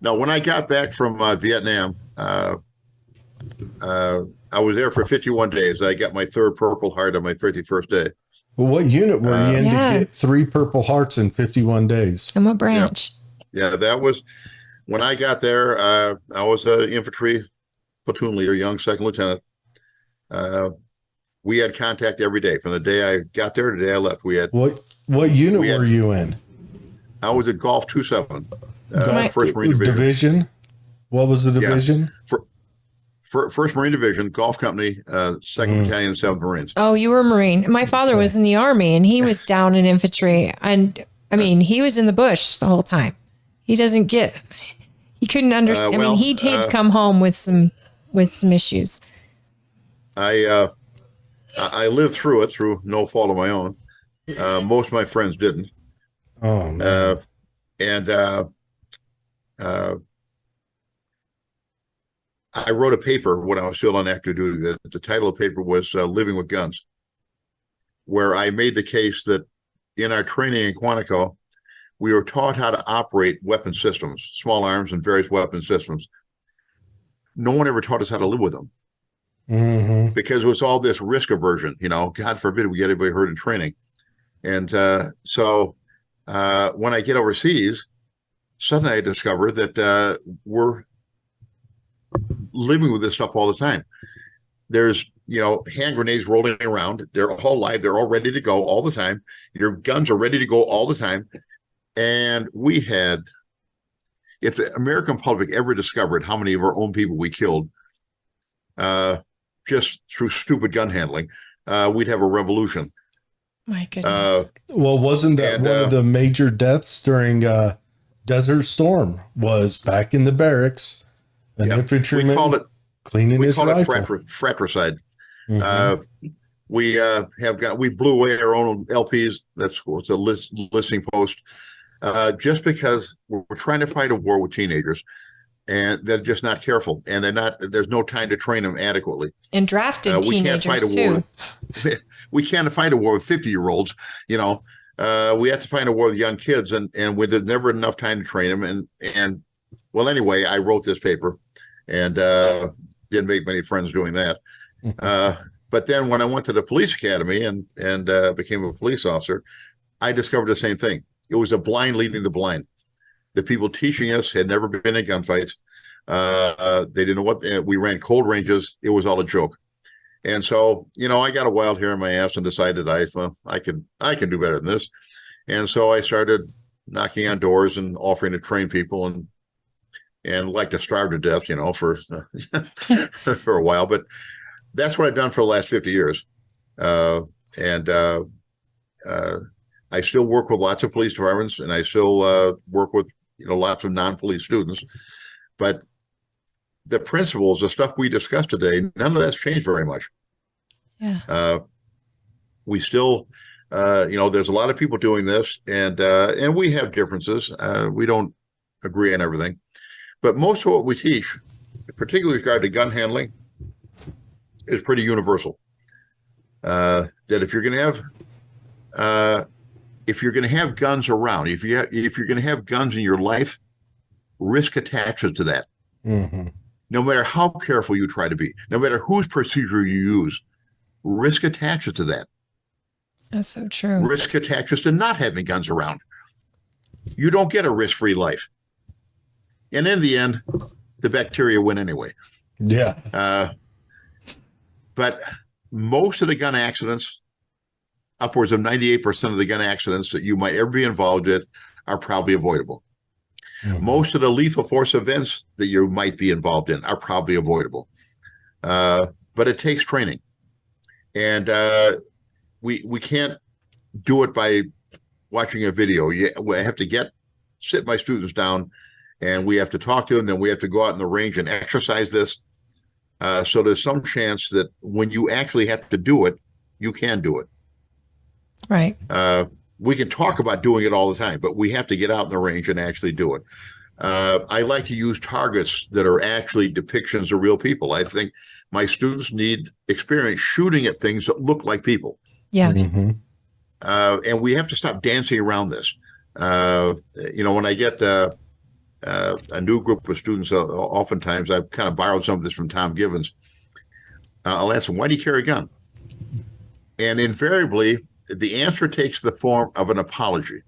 Now, when I got back from Vietnam, I was there for 51 days. I got my third Purple Heart on my 51st day. Well, what unit were you in to get 3 Purple Hearts in 51 days? And what branch? Yeah, that was when I got there. I was an infantry platoon leader, young second lieutenant. We had contact every day from the day I got there to the day I left. We had what unit were you in? I was at Golf 27, First Marine Division. What was the division? Yeah. First Marine Division, Golf Company, 2nd Battalion, 7th Marines. Oh, you were a Marine. My father was in the Army, and he was down in infantry. And I mean, he was in the bush the whole time. He couldn't understand. He'd come home with some issues. I lived through it through no fault of my own. Most of my friends didn't. Oh, man. I wrote a paper when I was still on active duty. The title of the paper was Living with Guns, where I made the case that in our training in Quantico, we were taught how to operate weapon systems, small arms and various weapon systems. No one ever taught us how to live with them. Mm-hmm. Because it was all this risk aversion, God forbid we get anybody hurt in training. And so when I get overseas, suddenly I discover that we're living with this stuff all the time. There's, hand grenades rolling around. They're all live. They're all ready to go all the time. Your guns are ready to go all the time. And if the American public ever discovered how many of our own people we killed, just through stupid gun handling, we'd have a revolution. My goodness. Well, wasn't that one of the major deaths during Desert Storm was back in the barracks? An infantryman cleaning his rifle. We call it fratricide. Mm-hmm. We blew away our own LPs. That's it's a listing post. Just because we're trying to fight a war with teenagers, and they're just not careful, and there's no time to train them adequately. And drafted teenagers too. We can't fight a war with 50-year-olds. We have to fight a war with young kids, and there's never enough time to train them. And well, anyway, I wrote this paper, and didn't make many friends doing that. But then when I went to the police academy and became a police officer, I discovered the same thing. It was the blind leading the blind. The people teaching us had never been in gunfights. They didn't know what we ran cold ranges. It was all a joke. And so, I got a wild hair in my ass and decided I can do better than this. And so I started knocking on doors and offering to train people and like to starve to death, for for a while. But that's what I've done for the last 50 years. I still work with lots of police departments, and I still work with lots of non-police students. But the principles, the stuff we discussed today, none of that's changed very much. Yeah. We still, there's a lot of people doing this, and we have differences. We don't agree on everything, but most of what we teach, particularly with regard to gun handling, is pretty universal. That if you're going to have guns around, if you're going to have guns in your life, risk attaches to that. Mm-hmm. No matter how careful you try to be, no matter whose procedure you use, risk attaches to that. That's so true. Risk attaches to not having guns around. You don't get a risk-free life. And in the end, the bacteria win anyway. Yeah. But most of the gun accidents, upwards of 98% of the gun accidents that you might ever be involved with, are probably avoidable. Mm-hmm. Most of the lethal force events that you might be involved in are probably avoidable. But it takes training. And we can't do it by watching a video. I have to sit my students down, and we have to talk to them. Then we have to go out in the range and exercise this. So there's some chance that when you actually have to do it, you can do it. Right. We can talk about doing it all the time, but we have to get out in the range and actually do it. I like to use targets that are actually depictions of real people. I think my students need experience shooting at things that look like people. Yeah. Mm-hmm. And we have to stop dancing around this. When I get a new group of students, oftentimes I've kind of borrowed some of this from Tom Givens. I'll ask them, why do you carry a gun? And invariably, the answer takes the form of an apology.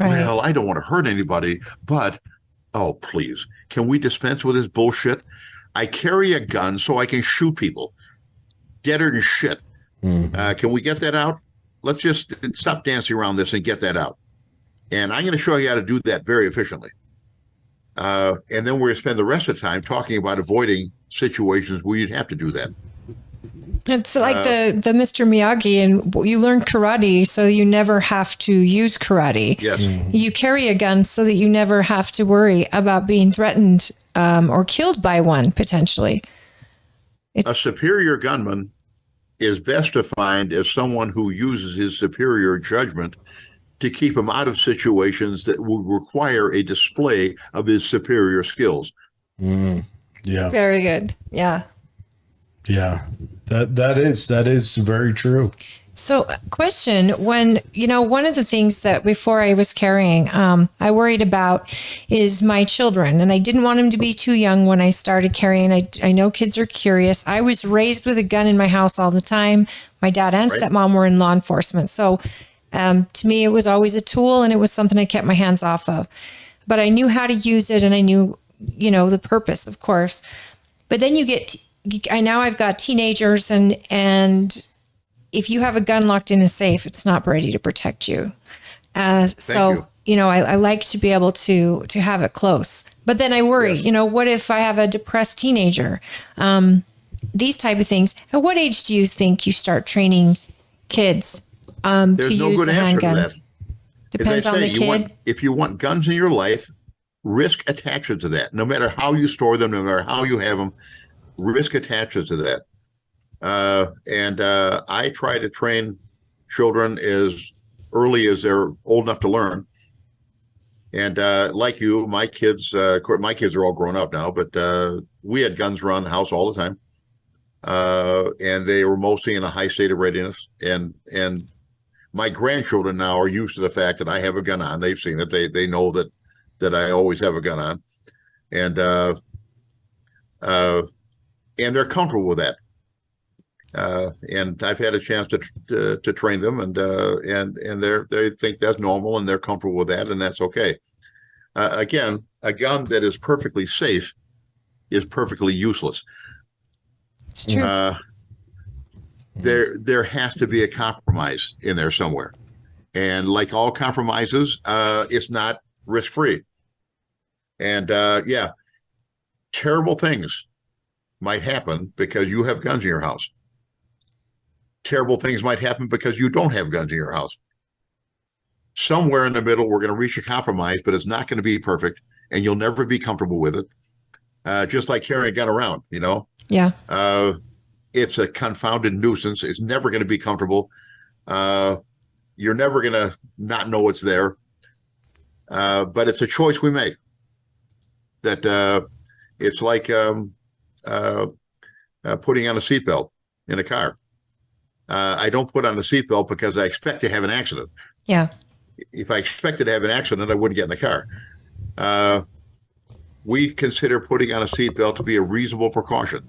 Right. Well, I don't want to hurt anybody, but, oh, please, can we dispense with this bullshit? I carry a gun so I can shoot people. Deader than shit. Mm-hmm. Can we get that out? Let's just stop dancing around this and get that out. And I'm going to show you how to do that very efficiently. And then we're going to spend the rest of the time talking about avoiding situations where you'd have to do that. It's like the Mr. Miyagi, and you learn karate so you never have to use karate. Yes. Mm-hmm. You carry a gun so that you never have to worry about being threatened or killed by one, potentially. A superior gunman is best defined as someone who uses his superior judgment to keep him out of situations that would require a display of his superior skills. Mm, yeah. Very good. Yeah. Yeah. That is very true. So question, when, one of the things that before I was carrying, I worried about is my children, and I didn't want them to be too young when I started carrying. I know kids are curious. I was raised with a gun in my house all the time. My dad and stepmom were in law enforcement. So to me, it was always a tool, and it was something I kept my hands off of, but I knew how to use it, and I knew, the purpose, of course. But then now I've got teenagers, and if you have a gun locked in a safe, it's not ready to protect you. So, I like to be able to have it close, but then I worry, what if I have a depressed teenager? These type of things. At what age do you think you start training kids to use a handgun? Depends on the kid. If you want guns in your life, risk attaches to that. No matter how you store them, no matter how you have them, risk attaches to that. And I try to train children as early as they're old enough to learn. And like you, my kids are all grown up now, but we had guns around the house all the time. And they were mostly in a high state of readiness. And my grandchildren now are used to the fact that I have a gun on. They've seen it. They know that I always have a gun on. And they're comfortable with that. And I've had a chance to train them, and they think that's normal, and they're comfortable with that, and that's okay. Again, a gun that is perfectly safe is perfectly useless. It's true. There has to be a compromise in there somewhere, and like all compromises, it's not risk-free. And terrible things might happen because you have guns in your house. Terrible things might happen because you don't have guns in your house. Somewhere in the middle, we're going to reach a compromise, but it's not going to be perfect, and you'll never be comfortable with it. Just like carrying a gun around, Yeah. It's a confounded nuisance. It's never going to be comfortable. You're never going to not know it's there. But it's a choice we make. That it's like putting on a seatbelt in a car. I don't put on a seatbelt because I expect to have an accident. Yeah. If I expected to have an accident, I wouldn't get in the car. We consider putting on a seatbelt to be a reasonable precaution.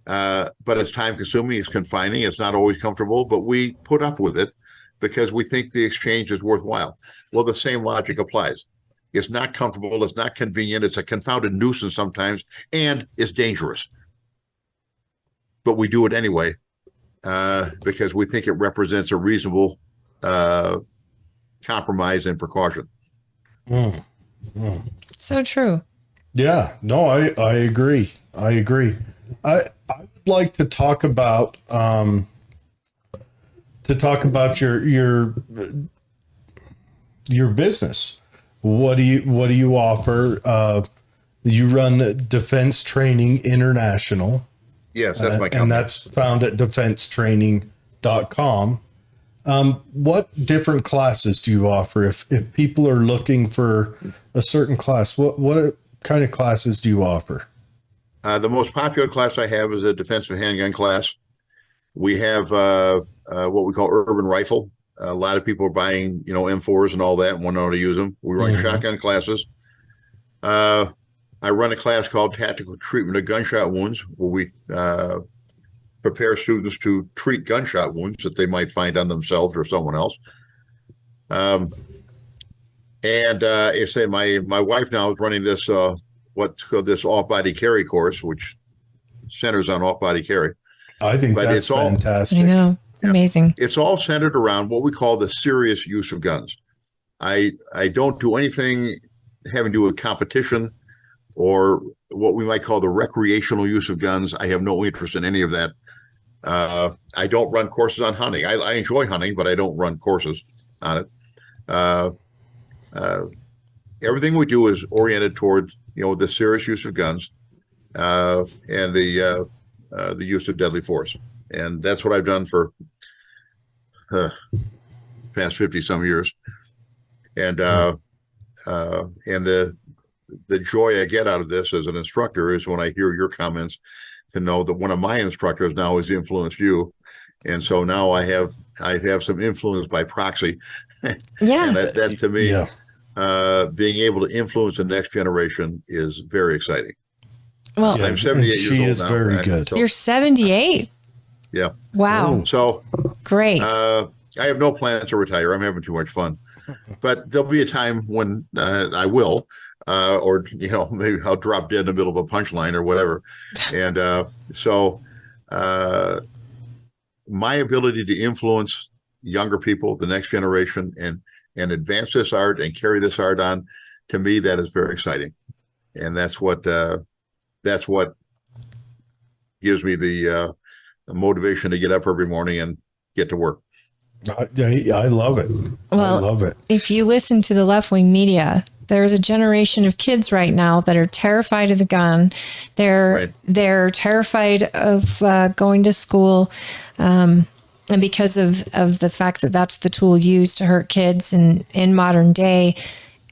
But it's time consuming, it's confining, it's not always comfortable, but we put up with it because we think the exchange is worthwhile. Well, the same logic applies. It's not comfortable, it's not convenient, it's a confounded nuisance sometimes, and it's dangerous. But we do it anyway because we think it represents a reasonable compromise and precaution. So true. Yeah, no, I agree. I agree. I would like to talk about your business. What do you offer? You run Defense Training International. Yes, that's my company. And that's found at defensetraining.com. What different classes do you offer? If people are looking for a certain class, what kind of classes do you offer? The most popular class I have is a defensive handgun class. We have what we call urban rifle. A lot of people are buying, M4s and all that and want to know how to use them. We run shotgun classes. I run a class called Tactical Treatment of Gunshot Wounds, where we prepare students to treat gunshot wounds that they might find on themselves or someone else. And I say my wife now is running this what's called this off-body carry course, which centers on off-body carry. I think that's fantastic. I know. It's amazing. It's all centered around what we call the serious use of guns. I don't do anything having to do with competition or what we might call the recreational use of guns. I have no interest in any of that. I don't run courses on hunting. I enjoy hunting, but I don't run courses on it. Everything we do is oriented towards the serious use of guns and the use of deadly force, and that's what I've done for the past 50 some years. And the joy I get out of this as an instructor is when I hear your comments, to know that one of my instructors now has influenced you, and so now I have some influence by proxy. Yeah, and that to me. Yeah. Being able to influence the next generation is very exciting. Well, I'm 78 years old now. She is very good. You're 78? Yeah. Wow. So great. I have no plans to retire. I'm having too much fun. But there'll be a time when I will, or maybe I'll drop dead in the middle of a punchline or whatever. And so my ability to influence younger people, the next generation, and advance this art and carry this art on, to me, that is very exciting. And that's what gives me the motivation to get up every morning and get to work. I love it. Well, I love it. If you listen to the left-wing media, there's a generation of kids right now that are terrified of the gun. They're terrified of going to school. And because of the fact that that's the tool used to hurt kids in modern day,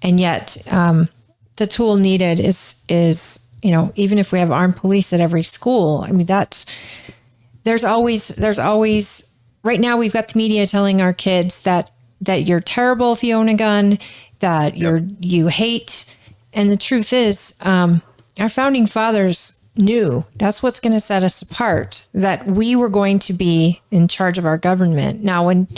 and yet the tool needed is even if we have armed police at every school, I mean there's always right now we've got the media telling our kids that you're terrible if you own a gun, that you hate, and the truth is our founding fathers knew that's what's going to set us apart, that we were going to be in charge of our government. Now, when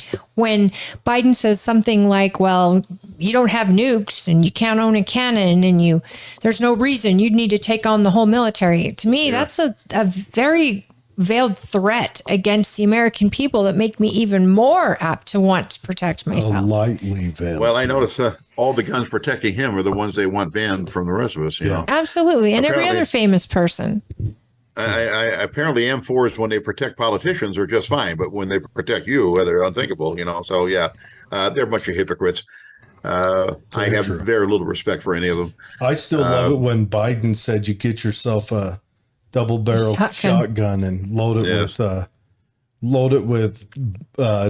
Biden says something like, well, you don't have nukes and you can't own a cannon and there's no reason you'd need to take on the whole military. To me, that's a very veiled threat against the American people that make me even more apt to want to protect myself. Lightly veiled. Well, I notice all the guns protecting him are the ones they want banned from the rest of us. You know? Absolutely. And every other famous person. Apparently M4s, when they protect politicians, are just fine, but when they protect you, they're unthinkable. So they're a bunch of hypocrites. I have very little respect for any of them. I still love it when Biden said you get yourself a double-barrel shotgun and load it with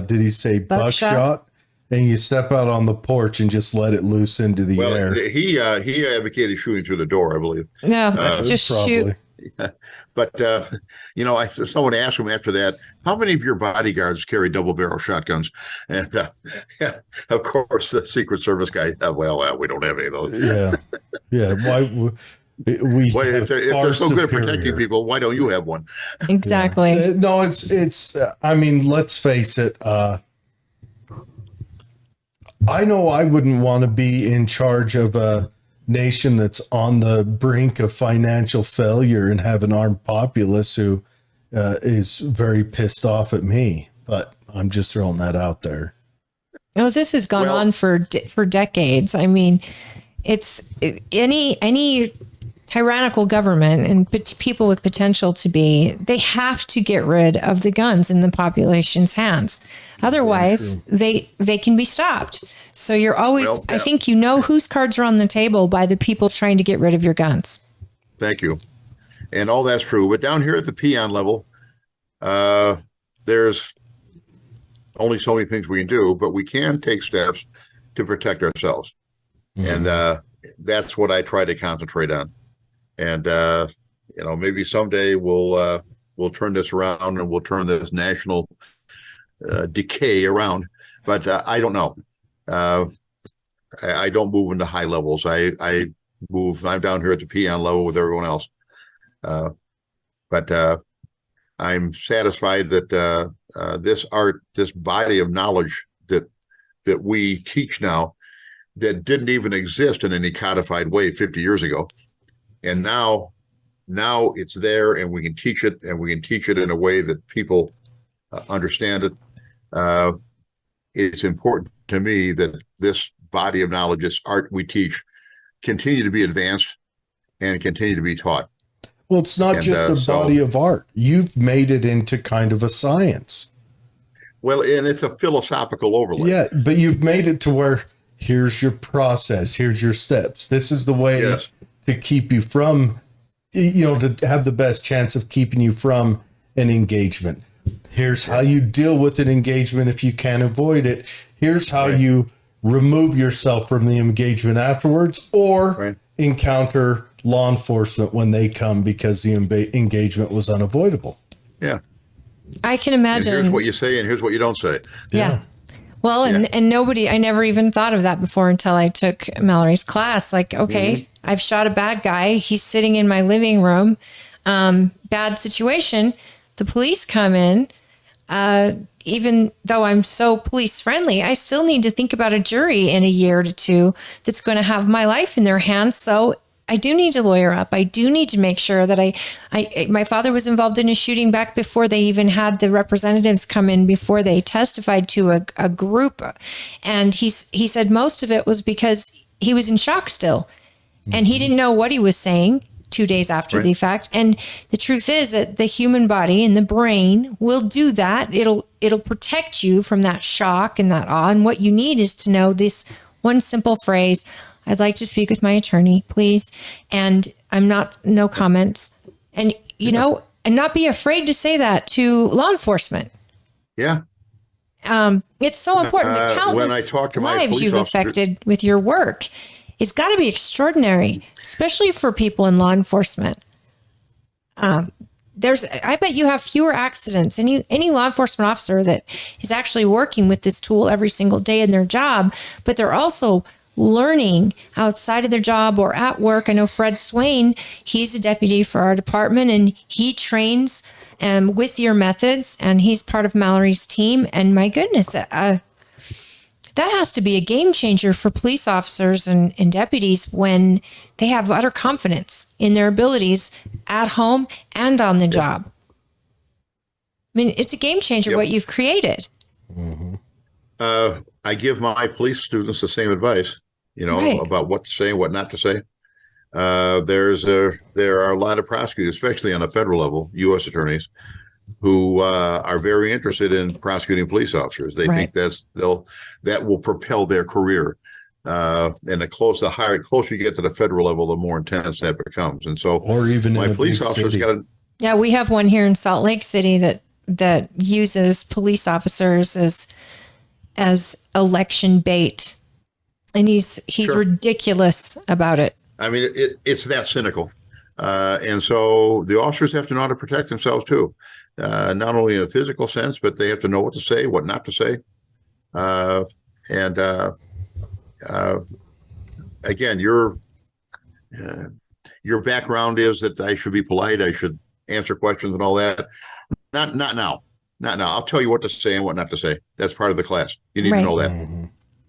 did he say buckshot? And you step out on the porch and just let it loose into the air. He advocated shooting through the door, I believe. No, just shoot. But someone asked him after that, how many of your bodyguards carry double-barrel shotguns? And of course, the Secret Service guy, we don't have any of those. Yeah. Why? We Well, have if they're far so good at protecting superior. people, why don't you have one? Exactly. No, it's. I mean, let's face it. I know I wouldn't want to be in charge of a nation that's on the brink of financial failure and have an armed populace who is very pissed off at me. But I'm just throwing that out there. No, this has gone on for decades. I mean, it's any tyrannical government and people with potential to be, they have to get rid of the guns in the population's hands. Otherwise, they can be stopped. So you're always, I think you know whose cards are on the table by the people trying to get rid of your guns. Thank you. And all that's true. But down here at the peon level, there's only so many things we can do, but we can take steps to protect ourselves. Mm-hmm. And that's what I try to concentrate on. And, maybe someday we'll turn this around and we'll turn this national decay around. But I don't know. I don't move into high levels. I'm down here at the peon level with everyone else. But I'm satisfied that this body of knowledge that we teach now, that didn't even exist in any codified way 50 years ago. And now it's there, and we can teach it, and we can teach it in a way that people understand it. It's important to me that this body of knowledge, this art we teach, continue to be advanced and continue to be taught. Well, it's not just a body of art. You've made it into kind of a science. Well, and it's a philosophical overlay. Yeah, but you've made it to where here's your process, here's your steps. This is the way to keep you from, to have the best chance of keeping you from an engagement. Here's how you deal with an engagement if you can't avoid it. Here's how you remove yourself from the engagement afterwards, or encounter law enforcement when they come because the engagement was unavoidable. Yeah. I can imagine. And here's what you say and here's what you don't say. Yeah. Well, and nobody, I never even thought of that before until I took Mallory's class. Like, okay, I've shot a bad guy. He's sitting in my living room. Bad situation. The police come in. Even though I'm so police friendly, I still need to think about a jury in a year or two that's going to have my life in their hands. So I do need to lawyer up. I do need to make sure that my father was involved in a shooting back before they even had the representatives come in, before they testified to a group. And he said most of it was because he was in shock still, and he didn't know what he was saying 2 days after the fact. And the truth is that the human body and the brain will do that. It'll protect you from that shock and that awe. And what you need is to know this one simple phrase: I'd like to speak with my attorney, please. And no comments. And, and not be afraid to say that to law enforcement. Yeah. It's so important. The countless lives you've affected with your work. It's got to be extraordinary, especially for people in law enforcement. I bet you have fewer accidents. Any law enforcement officer that is actually working with this tool every single day in their job, but they're also learning outside of their job or at work. I know Fred Swain, he's a deputy for our department, and he trains with your methods, and he's part of Mallory's team. And my goodness, that has to be a game changer for police officers and deputies when they have utter confidence in their abilities at home and on the job. I mean, it's a game changer what you've created. Mm-hmm. I give my police students the same advice, about what to say and what not to say. There are a lot of prosecutors, especially on a federal level, U.S. attorneys, who are very interested in prosecuting police officers. They think that will propel their career. And the closer you get to the federal level, the more intense that becomes. And so, or even my police officers got to. Yeah, we have one here in Salt Lake City that uses police officers as election bait, and he's ridiculous about it. I mean, it's that cynical. And so the officers have to know how to protect themselves too, not only in a physical sense, but they have to know what to say, what not to say. Again, your background is that I should be polite, I should answer questions and all that. Not now. Not now. I'll tell you what to say and what not to say. That's part of the class. You need to know that.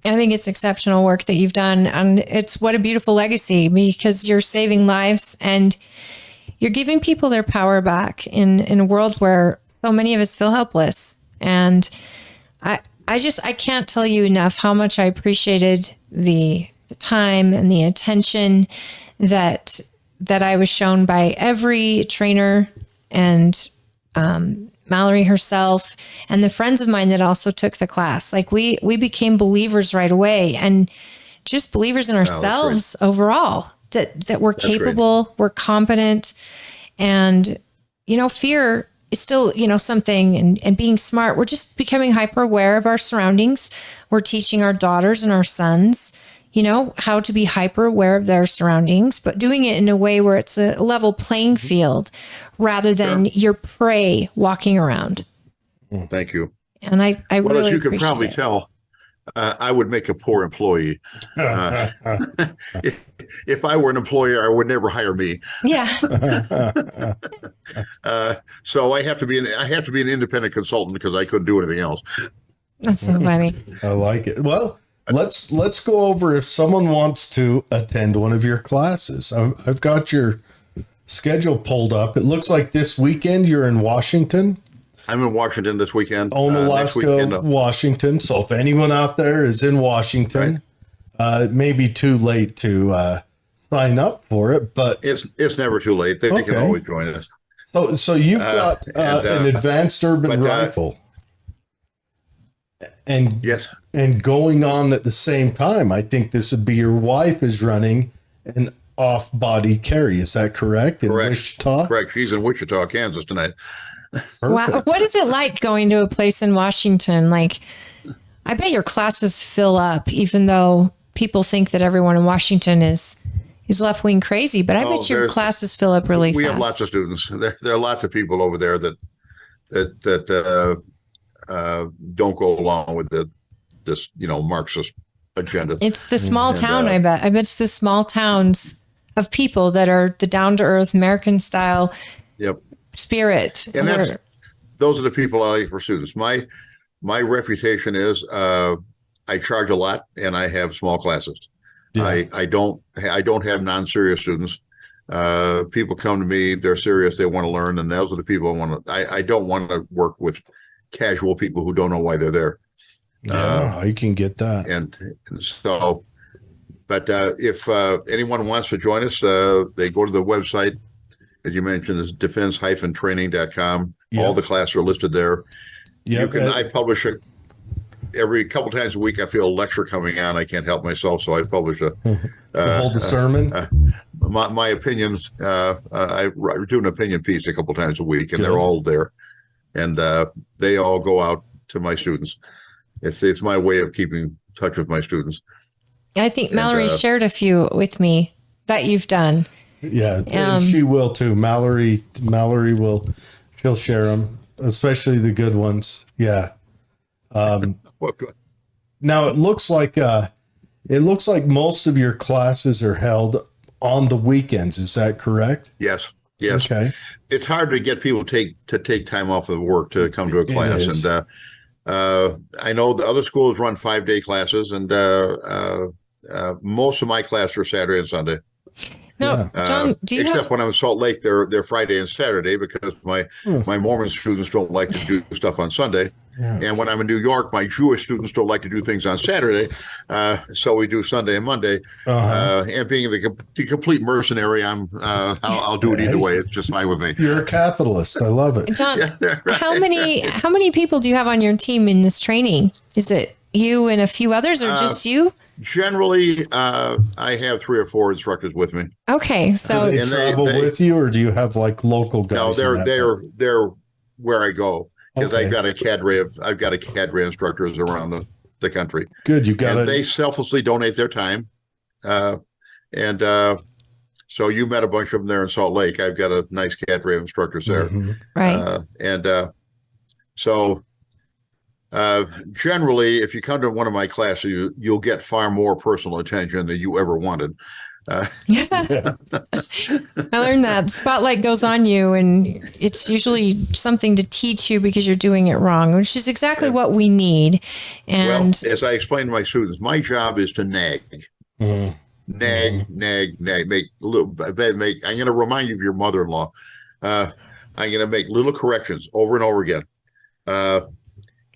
I think it's exceptional work that you've done. And it's what a beautiful legacy, because you're saving lives and you're giving people their power back in a world where so many of us feel helpless. And I can't tell you enough how much I appreciated the time and the attention that I was shown by every trainer and Mallory herself and the friends of mine that also took the class. Like we became believers right away, and just believers in ourselves overall, that we're capable, we're competent, and, fear is still, something, and being smart. We're just becoming hyper aware of our surroundings. We're teaching our daughters and our sons, how to be hyper aware of their surroundings, but doing it in a way where it's a level playing field rather than your prey walking around. Thank you. And I well, really, as you could probably tell, I would make a poor employee. If I were an employer, I would never hire me. Yeah. So I have to be an independent consultant because I couldn't do anything else. That's so funny. I like it. Well, let's go over if someone wants to attend one of your classes. I've got your schedule pulled up. It looks like this weekend you're in Washington. I'm in Washington this weekend. Onalaska, Washington. So if anyone out there is in Washington, it may be too late to sign up for it, but it's never too late. They can always join us. So you've got an advanced urban rifle. And yes, and going on at the same time, I think this would be your wife is running an off-body carry. Is that correct? Correct. In Wichita? Correct. She's in Wichita, Kansas tonight. Wow. What is it like going to a place in Washington? Like, I bet your classes fill up, even though people think that everyone in Washington is left-wing crazy, but I bet your classes fill up really fast. We have lots of students. There are lots of people over there that don't go along with this Marxist agenda. It's the small town, I bet. I bet it's the small towns of people that are the down-to-earth American style spirit. And those are the people I like for students. My reputation is I charge a lot and I have small classes. Yeah. I don't have non-serious students. People come to me, they're serious, they want to learn, and those are the people I don't want to work with casual people who don't know why they're there. Yeah, I can get that. And so, but if anyone wants to join us, they go to the website, as you mentioned, is defense-training.com. Yep. All the classes are listed there. Yep. I publish it every couple times a week. I feel a lecture coming on. I can't help myself, so I publish hold a sermon. My opinions. I do an opinion piece a couple times a week, and they're all there, and they all go out to my students. It's my way of keeping in touch with my students. I think Mallory shared a few with me that you've done. Yeah, and she will too. Mallory she'll share them, especially the good ones. Yeah. Well, good. Now it looks like most of your classes are held on the weekends. Is that correct? Yes. Okay. It's hard to get people to take time off of work to come to a class, and I know the other schools run 5-day classes, and most of my classes are Saturday and Sunday. No, John, except when I'm in Salt Lake, they're Friday and Saturday because my Mormon students don't like to do stuff on Sunday. Yeah. And when I'm in New York, my Jewish students don't like to do things on Saturday. So we do Sunday and Monday. And being the complete mercenary, I'll do it either way. It's just fine with me. You're a capitalist. I love it. John, how many people do you have on your team in this training? Is it you and a few others, or just you? Generally, I have 3 or 4 instructors with me. Okay, so do they travel with you, or do you have like local guys? No, they're where I go, because I've got a cadre instructors around the country. Good, they selflessly donate their time, so you met a bunch of them there in Salt Lake. I've got a nice cadre of instructors there, right? So. Generally, if you come to one of my classes, you'll get far more personal attention than you ever wanted. I learned that the spotlight goes on you, and it's usually something to teach you because you're doing it wrong, which is exactly what we need. And well, as I explain to my students, my job is to nag. Mm. Nag, nag, nag, make little, make. I'm going to remind you of your mother-in-law. I'm going to make little corrections over and over again.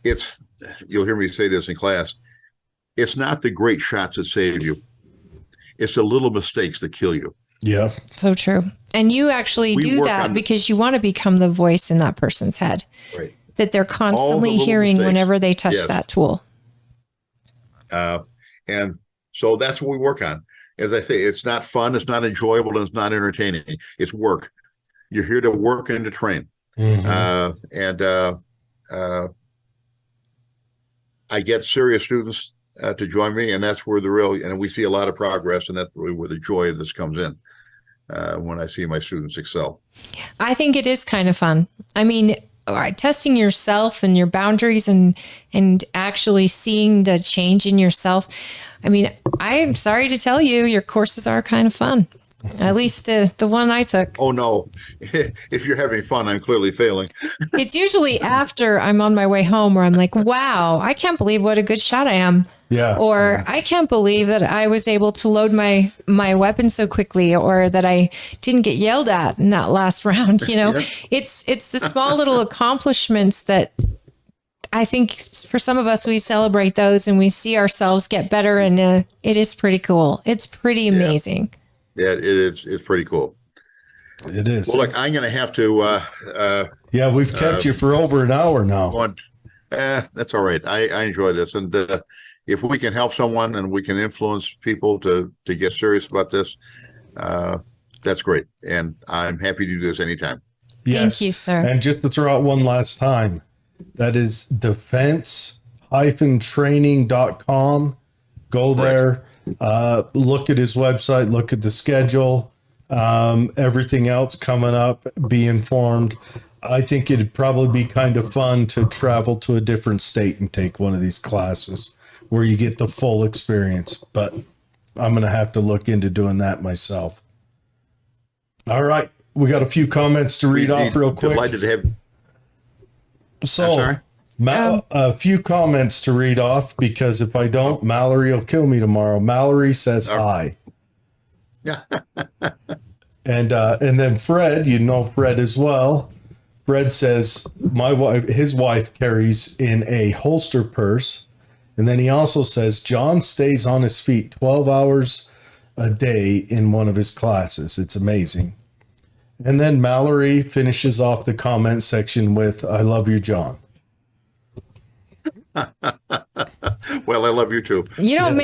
It's, you'll hear me say this in class. It's not the great shots that save you. It's the little mistakes that kill you. Yeah. so true. And you actually do that because you want to become the voice in that person's head. Right. That they're constantly hearing mistakes whenever they touch that tool. And so that's what we work on. As I say, it's not fun, it's not enjoyable, and it's not entertaining. It's work. You're here to work and to train. Mm-hmm. I get serious students to join me, and that's where and we see a lot of progress, and that's really where the joy of this comes in when I see my students excel. I think it is kind of fun. I mean, testing yourself and your boundaries and actually seeing the change in yourself. I mean, I'm sorry to tell you, your courses are kind of fun. At least the one I took. Oh, no. If you're having fun, I'm clearly failing. It's usually after I'm on my way home where I'm like, wow, I can't believe what a good shot I am. Yeah. Or I can't believe that I was able to load my weapon so quickly, or that I didn't get yelled at in that last round. You know, it's the small little accomplishments that I think for some of us, we celebrate those and we see ourselves get better. And it is pretty cool. It's pretty amazing. Yeah, it is. It's pretty cool. It is. Well, look, I'm going to have to. Yeah, we've kept you for over an hour now. That's all right. I enjoy this. And if we can help someone and we can influence people to get serious about this, that's great. And I'm happy to do this anytime. Yes. Thank you, sir. And just to throw out one last time, that is defense-training.com. Go there, look at his website, look at the schedule, everything else coming up, be informed. I think it'd probably be kind of fun to travel to a different state and take one of these classes where you get the full experience. But I'm going to have to look into doing that myself. All right. We got a few comments to read off real quick. Delighted to have. So, a few comments to read off, because if I don't, Mallory will kill me tomorrow. Mallory says hi. Yeah. And then Fred, you know Fred as well. Fred says his wife carries in a holster purse. And then he also says John stays on his feet 12 hours a day in one of his classes. It's amazing. And then Mallory finishes off the comment section with, I love you, John. Well, I love you too. You don't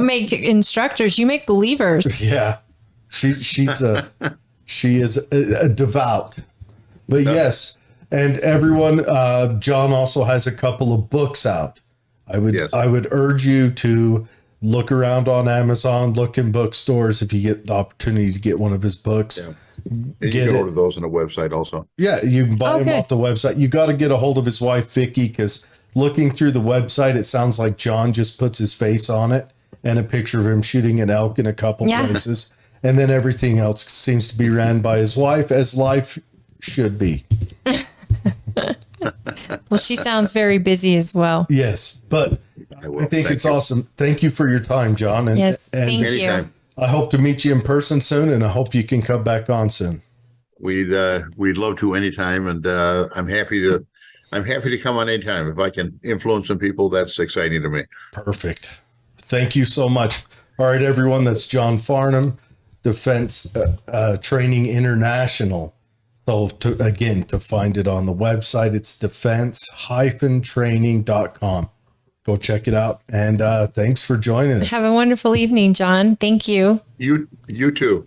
make instructors, you make believers. Yeah. She is a devout. But yes, and everyone, John also has a couple of books out. I would urge you to look around on Amazon, look in bookstores if you get the opportunity to get one of his books. Yeah. You can order those on the website also. Yeah, you can buy them off the website. You got to get a hold of his wife, Vicky, because looking through the website, it sounds like John just puts his face on it and a picture of him shooting an elk in a couple places. And then everything else seems to be ran by his wife, as life should be. Well, she sounds very busy as well. Yes, but I think it's awesome. Thank you for your time, John. And, yes, thank you. I hope to meet you in person soon, and I hope you can come back on soon. We'd love to anytime, and I'm happy to come on anytime. If I can influence some people, that's exciting to me. Perfect. Thank you so much. All right, everyone, that's John Farnam, Defense Training International. So to find it on the website, it's defense-training.com. Go check it out. And thanks for joining us. Have a wonderful evening, John. Thank you. You too.